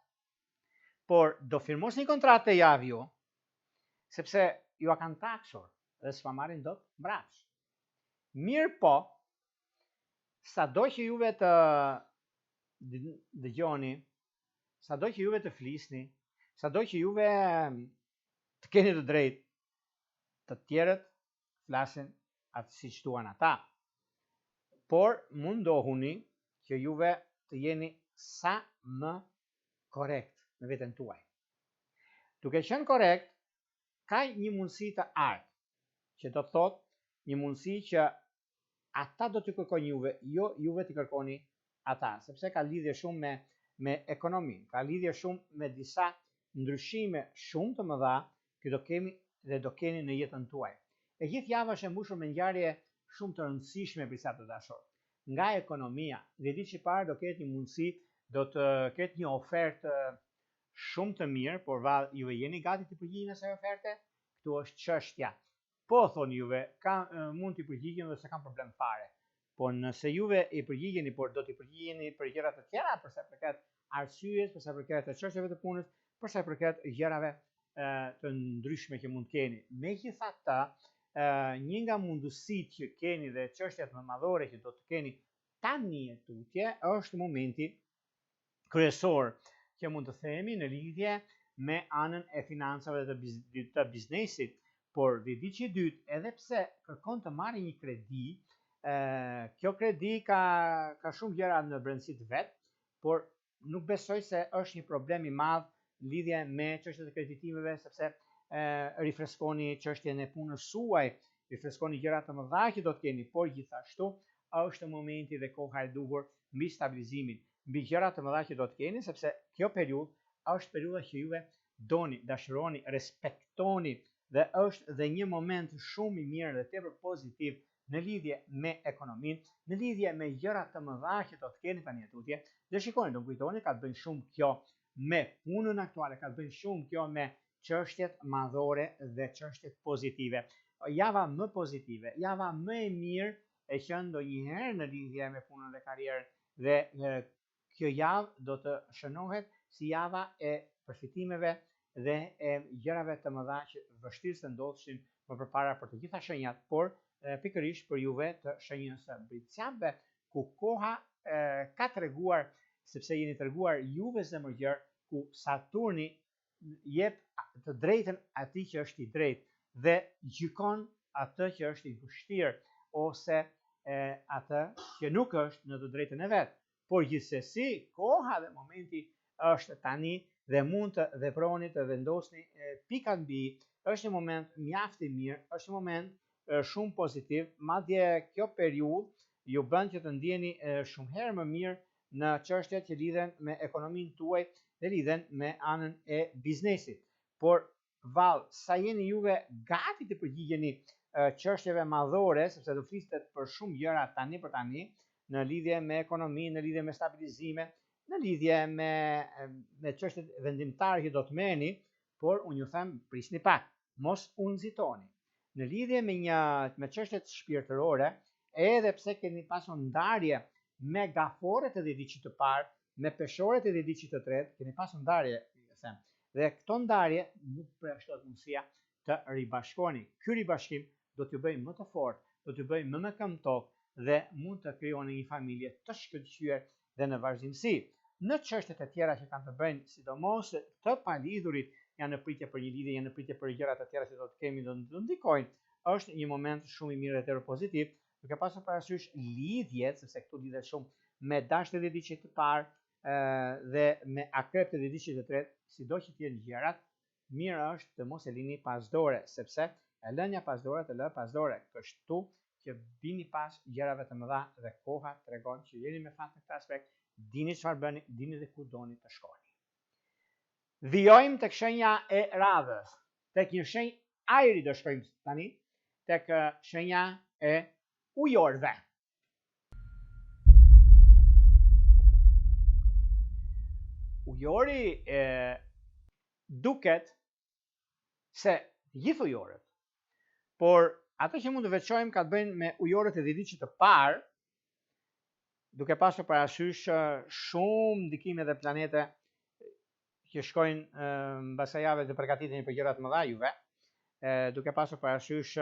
por do firmosni kontratë të javë ju, sepse ju a kanë taksur dhe s'pa marrin dot mbrapsht. Mirë po, sado që juve të dëgjoni, sado që juve të flisni, sado që juve të keni të drejtë, të tjerët flasin atë si që duan ata. Por mundohuni që juve të jeni sa më korrekt në veten tuaj. Duke qenë korrekt, ka një mundësi të ardhë, që do të thotë një mundësi që ata do të kërkojnë juve, jo juve të kërkoni ata, sepse ka lidhje shumë me ekonominë, ka lidhje shumë me disa ndryshime shumë të mëdha që do kemi dhe do keni në jetën tuaj. E gjithë java është e mbushur me ngjarje shumë të rëndësishme për sa të dashur. Nga ekonomia, dhe ditë që parë do ketë një mundësi, do të ketë një ofertë shumë të mirë, por juve jeni gati të përgjigjeni asaj oferte? Këtu është çështja. Po thoni juve, mund të përgjigjen dhe se kam problem fare. Po nëse juve i përgjigjeni, por do të përgjigjeni për gjëra të tjera, për sa përket arsyes, për sa përket çështjeve të punës, për sa përket gjërave të ndryshme që mund të keni. Megjithatë, një nga mundësitë që keni dhe çështjat më madhore që do të keni tani në tutje është momenti kryesor që mund të themi në lidhje me anën e financave të biznesit, por diçka e dytë, edhe pse kërkon të marrë një kredi, kjo kredi ka shumë gjëra në brendësi të vet, por nuk besoj se është një problem i madh në lidhje me çështjet e kreditimeve, sepse rifreskoni çështjen e punës suaj, rifreskoni gjëra të mëdha që do të keni, por gjithashtu është momenti dhe koha e duhur mbi stabilizimin, mbi gjëra të mëdha që do të keni, sepse kjo periudhë është periudha që juve doni, dashuroni, respektoni dhe është dhe një moment shumë i mirë dhe tepër pozitiv në lidhje me ekonominë, në lidhje me gjëra të mëdha që do të keni tani tutje. Dhe shikoni, do kujtoni, ka të bëjë shumë kjo me punën aktuale, ka të bëjë shumë kjo me çështjet madhore dhe çështjet pozitive. java më pozitive, java më e mirë e që ndonjëherë në lidhje me punën dhe karrierën, dhe kjo javë do të shënohet si java e përfitimeve dhe e gjërave të mëdha që vështirë të ndodhishin më përpara për të gjitha shenjat, por pikërisht për juve të shenjës së Britqapëve, ku koha ka treguar, sepse jeni treguar juve zemërgjër, ku Saturni jep të drejtën atij që është i drejtë dhe gjykon atë që është i vështirë ose atë që nuk është në të drejtën e vet. Por gjithsesi, koha dhe momenti është tani dhe mund të veproni të vendosni pika mbi, është një moment mjaft i mirë, është një moment shumë pozitiv, madje kjo periudhë ju bën që të ndjeni shumë herë më mirë në çështjet që lidhen me ekonominë tuaj dhe lidhen me anën e biznesit. Por vallë, sa jeni juve gati të përgjigjeni çështjeve madhore, sepse do flistet për shumë gjëra tani për tani, në lidhje me ekonominë, në lidhje me stabilizime, në lidhje me çështjet vendimtare që do të merrni, por unë ju them prisni pak, mos u nxitoni. Në lidhje me çështjet shpirtërore, edhe pse keni pasur ndarje me gaforet e dhjetëçit të parë, me peshorët e dhjetëçit të tretë, keni pasur ndarje, them. Dhe këto ndarje nuk përshtat mundësia të ribashkoheni. Ky ribashkim do t'ju bëjë më të fortë, do t'ju bëjë më me këmbë tokë dhe mund të krijoni një familje të shkëlqyer dhe në vazhdimsi. Në çështjet e tjera që kanë të bëjnë, sidomos të palidhurit, janë në pritje për një lidhje, janë në pritje për gjëra të tjera që do të kemi, do të ndikojnë. Është një moment shumë i mirë dhe pozitiv, duke pasur parasysh lidhjet, sepse këtu lidhet shumë me dashët e dhjetëçit të parë dhe me akrep të dhjetëçit të tretë, sido që të jenë gjërat, mirë është të mos e lini pas dore, sepse e lënia pas dore të lë pas dore. Kështu që bini pas gjërave të mëdha dhe koha tregon që jeni me fat në këtë aspekt, dini çfarë bëni, dini dhe ku doni të shkoni. Vijojmë tek shenja e radhës. Tek një shenjë ajri do shkojmë tani, tek shenja e ujorëve. Ujori duket se gjithë ujorët, por ato që mund të veçojmë ka të bëjnë me ujorët e dhjetëçit të parë, duke pasur parasysh shumë ndikime dhe planete që shkojnë mbas javës dhe përgatiteni për gjëra të mëdha juve, duke pasur parasysh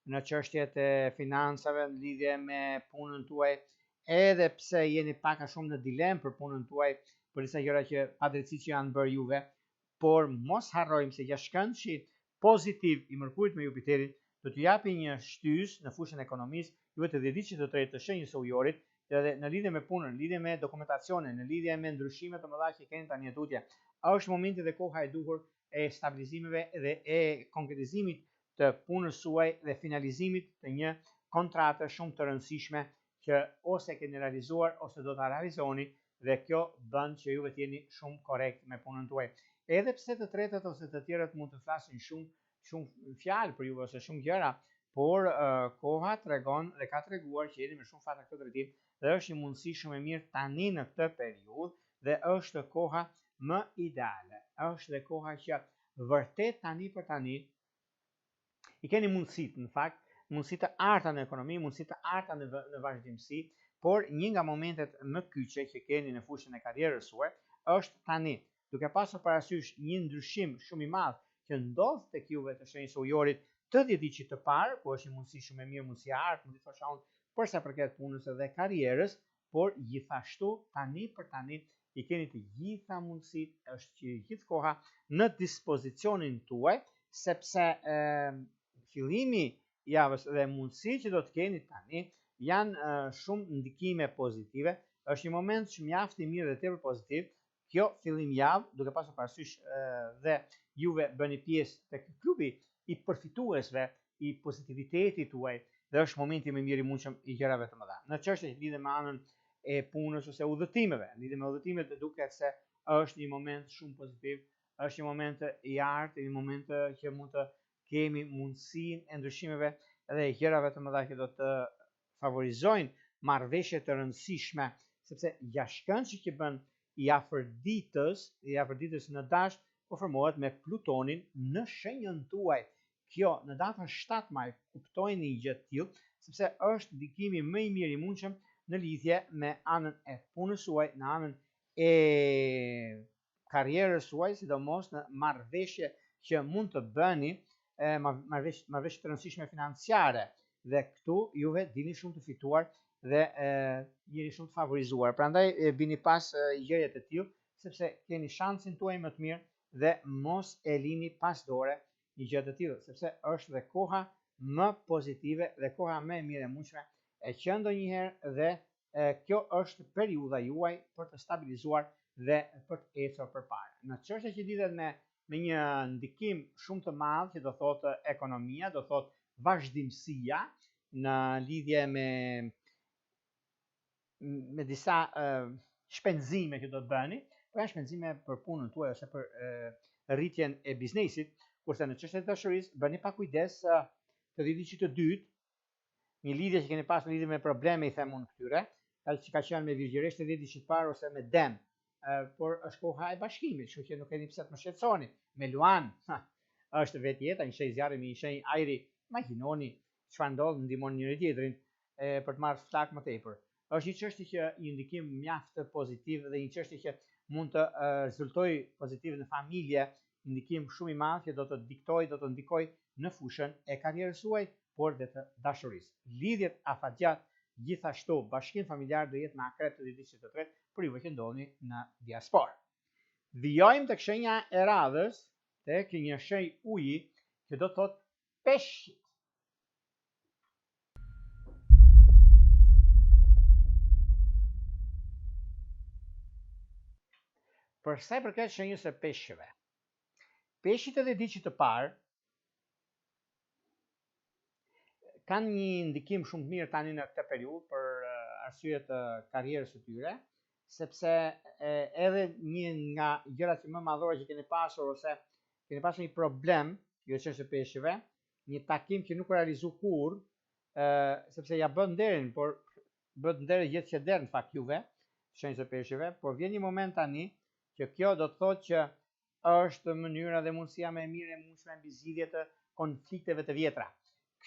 në çështjet e financave në lidhje me punën tuaj, edhe pse jeni pak a shumë në dilemë për punën tuaj, për disa gjëra që padrejtësi që janë bërë juve, por mos harrojmë se jashtëkëndshi pozitiv i Mërkurit me Jupiterin do t'ju japi një shtys në fushën e ekonomisë juve të dhjetëçit të tretë të shenjës së ujorit, dhe në lidhje me punën, në lidhje me dokumentacionin, në lidhje me ndryshimet të mëdha që keni tani tutje. Është momenti dhe koha e duhur e stabilizimeve dhe e konkretizimit të punës suaj dhe finalizimit të një kontrate shumë të rëndësishme që ose keni realizuar ose do ta realizoni, dhe kjo bën që juve të jeni shumë korrekt me punën tuaj. Edhe pse të tretët ose të tjerët mund të flasin shumë fjalë për juve ose shumë gjëra, por koha tregon dhe ka treguar që jeni me shumë fat në këtë drejtim dhe është një mundësi shumë e mirë tani në këtë periudhë dhe është koha më ideale. Është dhe koha që vërtet tani për tani i keni mundësitë, në fakt, mundësi të arta në ekonomi, mundësi të arta në vazhdimsi, por një nga momentet më kyçe që keni në fushën e karrierës suaj është tani, duke pasur parasysh një ndryshim shumë i madh që ndodh tek juve të shenjës së ujorit të dhjetëçit të parë, ku është një mundësi shumë e mirë, mundësi e artë, mund të thosha unë, për sa përket punës dhe karrierës, por gjithashtu tani për tani i keni të gjitha mundësitë, është që gjithë koha në dispozicionin tuaj, sepse fillimi i javës dhe mundësi që do të keni tani janë shumë ndikime pozitive. Është një moment që mjaft i mirë dhe tepër pozitiv. Kjo fillim javë, duke pasur parasysh dhe juve bëni pjesë tek klubi i përfituesve i pozitivitetit tuaj, dhe është momenti më mirë i mundshëm i gjërave të mëdha. Në çështje që lidhen me anën e punës ose udhëtimeve, lidhen me udhëtimet, duket se është një moment shumë pozitiv, është një moment i artë, një moment që mund të kemi mundësinë e ndryshimeve dhe gjërave të mëdha që do të favorizojnë marrëveshje të rëndësishme, sepse jashtëkëndshi që bën i afërditës në dash konformohet me Plutonin në shenjën tuaj. kjo në datën 7 maj kuptojnë një gjë të tillë, sepse është ndikimi më i mirë i mundshëm në lidhje me anën e punës suaj, në anën e karrierës suaj, sidomos në marrëveshje që mund të bëni, marrëveshje të rëndësishme financiare, dhe këtu juve dini shumë të fituar dhe jeni shumë të favorizuar. Prandaj bini pas gjërat të tillë, sepse keni shansin tuaj më të mirë dhe mos e lini pas dore një gjë të tillë, sepse është dhe koha më pozitive dhe koha më e mirë e mundshme e që ndonjëherë, dhe kjo është periudha juaj për të stabilizuar dhe për të ecur përpara. Në çështje që lidhet me një ndikim shumë të madh që do thotë ekonomia, do thotë vazhdimësia në lidhje me disa shpenzime që do të bëni, po janë shpenzime për punën tuaj ose për rritjen e biznesit, kurse në çështjen e dashurisë bëni pa kujdes të ditësh të dytë, një lidhje që keni pasur lidhje me probleme, i them unë këtyre, që ka qenë me virgjëresht të ditësh të parë ose me dem, por është koha e bashkimit, kështu që nuk keni pse të më shqetësoni. Me Luan, është vetë jeta, një shenjë zjarri me një shenjë ajri, imagjinoni çfarë ndodh, ndihmoni njëri tjetrin për të marrë flak më tepër. Është një çështje që një ndikim mjaft pozitiv dhe një çështje që mund të rezultojë pozitiv në familje, një ndikim shumë i madh që do të diktoj, do të ndikoj në fushën e karrierës suaj, por dhe të dashurisë. Lidhjet afatgjat gjithashtu, bashkim familjar do jetë në Akrep të ditës së tretë për juve që ndodheni në diasporë. Vijojmë tek shenja e radhës, tek një shenjë uji që do të thotë peshqit. Për sa i përket shenjës së peshqve, peshqit edhe ditësh të parë kanë një ndikim shumë të mirë tani në këtë periudhë për arsye të karrierës së tyre, sepse edhe një nga gjërat që më madhore që keni pasur ose keni pasur një problem, jo çështje të peshqve, një takim që nuk realizu kurrë, sepse ja bën nderin, por bën nderë jetë që der në fakt juve, shenjës së peshqve, por vjen një moment tani që kjo do të thotë që është mënyra dhe mundësia më e mirë e mundshme mbi zgjidhje të konflikteve të vjetra.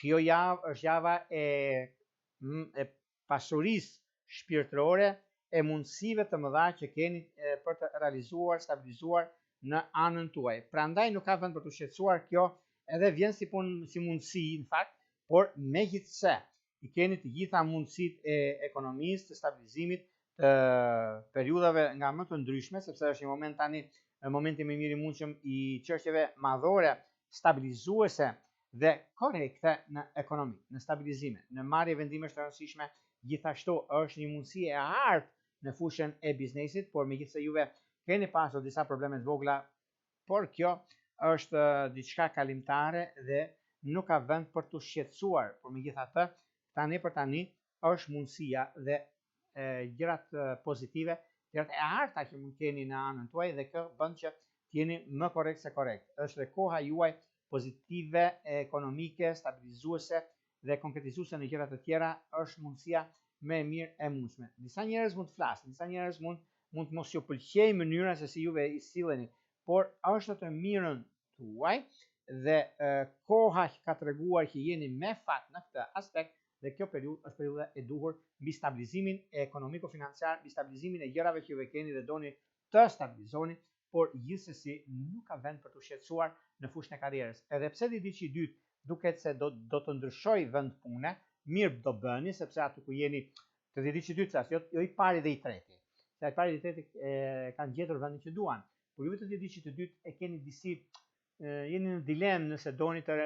Kjo javë është java e pasurisë shpirtërore, e mundësive të mëdha që keni për të realizuar, stabilizuar në anën tuaj. Prandaj nuk ka vend për të shqetësuar, kjo edhe vjen si mundësi në fakt, por megjithse i keni të gjitha mundësitë e ekonomisë, të stabilizimit, të periudhave nga më të ndryshme, sepse është një moment tani, momenti më i mirë i mundshëm i çështjeve madhore, stabilizuese dhe korekte në ekonomi, në stabilizime, në marrje vendimesh të rëndësishme. Gjithashtu është një mundësi e artë në fushën e biznesit, por megjithse juve keni pasur disa probleme të vogla, por kjo është diçka kalimtare dhe nuk ka vend për të shqetësuar, por megjithatë tani për tani është mundësia dhe gjërat pozitive, gjërat e arta që mund keni në anën tuaj, dhe kjo bën që t'jeni më korrekt se korrekt. Është dhe koha juaj pozitive, ekonomike, stabilizuese dhe konkretizuese në gjëra të tjera, është mundësia më e mirë e mundshme. Disa njerëz mund të flasin, disa njerëz mund të mos ju pëlqejë mënyra se si juve i silleni, por është të mirën tuaj dhe koha që ka treguar që jeni me fat në këtë aspekt, dhe kjo periudhë është periudha e duhur mbi stabilizimin ekonomiko-financiar, mbi stabilizimin e gjërave që juve keni dhe doni të stabilizoni, por gjithsesi nuk ka vend për të shqetësuar në fushën e karrierës. Edhe pse diçka e dytë duket se do të ndryshojë vend pune, mirë do bëni, sepse aty ku jeni të diçka e dytë, jo i pari dhe i treti. Se i pari dhe i treti kanë gjetur vendin që duan, por ju të diçka e dytë e keni disi, jeni në dilemë nëse doni të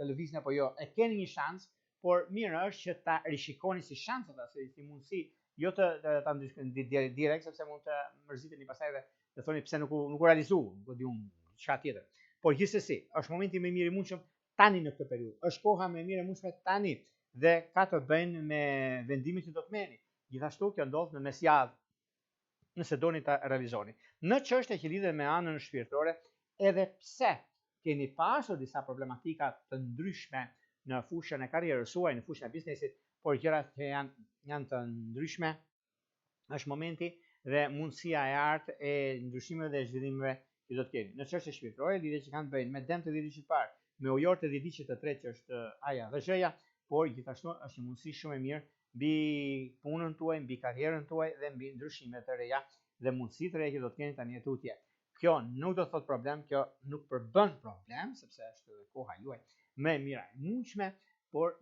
lëvizni apo jo. E keni një shans, por mirë është që ta rishikoni si shans ata, si mundësi, jo ta ndryshoni direkt, sepse mund të mërziteni pastaj dhe të thoni pse nuk u realizua, do di unë çka tjetër. Por gjithsesi, është momenti më i mirë i mundshëm tani në këtë periudhë. Është koha më e mirë e mundshme tani dhe ka të bëjnë me vendimin që do të merrni. Gjithashtu kjo ndodh në mesjavë, nëse doni ta realizoni. Në çështje që lidhen me anën shpirtërore, edhe pse keni pasur disa problematika të ndryshme në fushën e karrierës suaj, në fushën e biznesit, por gjërat që janë të ndryshme, është momenti dhe mundësia e artë e ndryshimeve dhe zhvillimeve që do të keni. Në çështje shpirtërore, lidhje që kanë të bëjnë me dëm të ditës së parë, me ujorët e diçit të tretë që është A-ja dhe Z-ja, por gjithashtu është një mundësi shumë e mirë mbi punën tuaj, mbi karrierën tuaj dhe mbi ndryshimet e reja dhe mundësitë e reja që do të keni tani tutje. Kjo nuk do të thotë problem, kjo nuk përbën problem, sepse është koha juaj më e mira e mundshme, por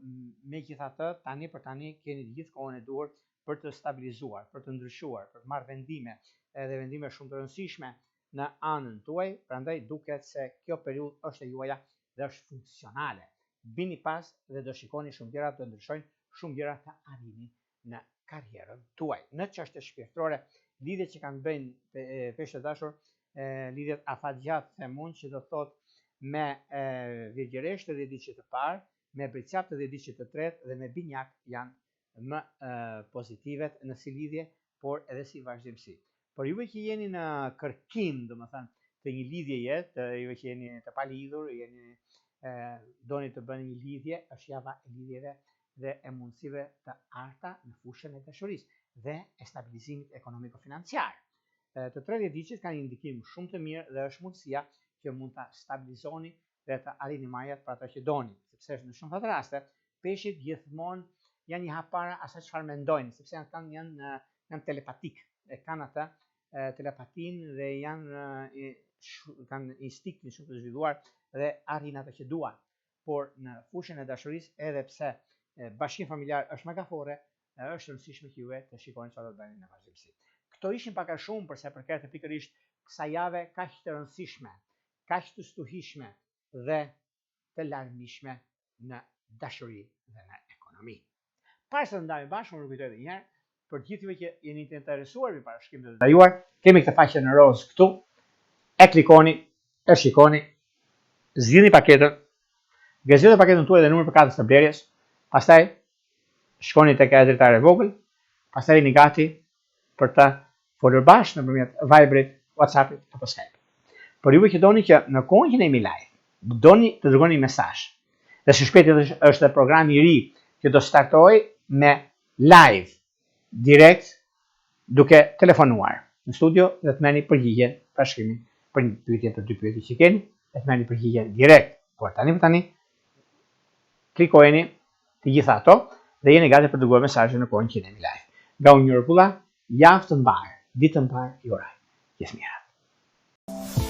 megjithatë tani për tani keni gjithë kohën e duhur për të stabilizuar, për të ndryshuar, për të marrë vendime, edhe vendime shumë të rëndësishme në anën tuaj, prandaj duket se kjo periudhë është e juaja dhe është funksionale. Bini pas dhe do shikoni shumë gjëra të ndryshojnë, shumë gjëra të arrini në karrierën tuaj. Në çështje shpirtërore, lidhjet që kanë bëjnë peshë të dashur, lidhjet afatgjat themun që do thotë me virgjëresht të diçit të parë, me bricap të diçit të tretë dhe me binjak janë më pozitivet në si lidhje, por edhe si vazhdimsi. Por juve që jeni në kërkim, domethënë, të një lidhjeje, juve që jeni të palidhur, doni të bëni një lidhje, është java e lidhjeve dhe e mundësive të arta në fushën e dashurisë dhe e stabilizimit ekonomiko-financiar. Të tre diçit kanë një ndikim shumë të mirë dhe është mundësia që mund ta stabilizoni dhe të arrini marrjet për ato që doni, sepse në shumë të raste peshqit gjithmonë janë një hap para asaj çfarë mendojnë, sepse janë telepatik, e kanë atë telepatin dhe kanë instiktin shumë të zhvilluar dhe arrin ato që duan. Por në fushën e dashurisë, edhe pse bashkim familjar është megafore, është rëndësishme që juve të shikoni çfarë do të bëni në vazhdimsi. Këto ishin pak a shumë për sa përket pikërisht kësaj jave kaq të rëndësishme, kaq të stuhishme dhe të larmishme në dashuri dhe në ekonomi. Para se të ndajmë bashkë, më rikujtoj edhe një herë, për të gjithë juve që jeni të interesuar mbi parashikrimet e detajuar, kemi këtë faqe në rozë këtu, e klikoni, e shikoni, zgjidhni paketën, gazetoni paketën tuaj dhe numrin për katës të blerjes, pastaj shkoni tek ajo dritare e vogël, pastaj jeni gati për të folur bashkë nëpërmjet Viberit, WhatsAppit apo Skype. Por juve që doni që në kohën që ne jemi live, doni të dërgoni mesazh. Dhe së shpejti është programi i ri që do startoj me live direkt duke telefonuar në studio dhe të merrni përgjigjen parashikrimin për një pyetje të dy pyetje që keni, dhe të merrni përgjigjen direkt. Por tani klikojeni të gjitha ato dhe jeni gati për të dërguar mesazhe në kohën që jemi live. Nga unë Njërë Pulla, javë të mbarë, ditë të mbarë, ju uroj. Gjithë mirë.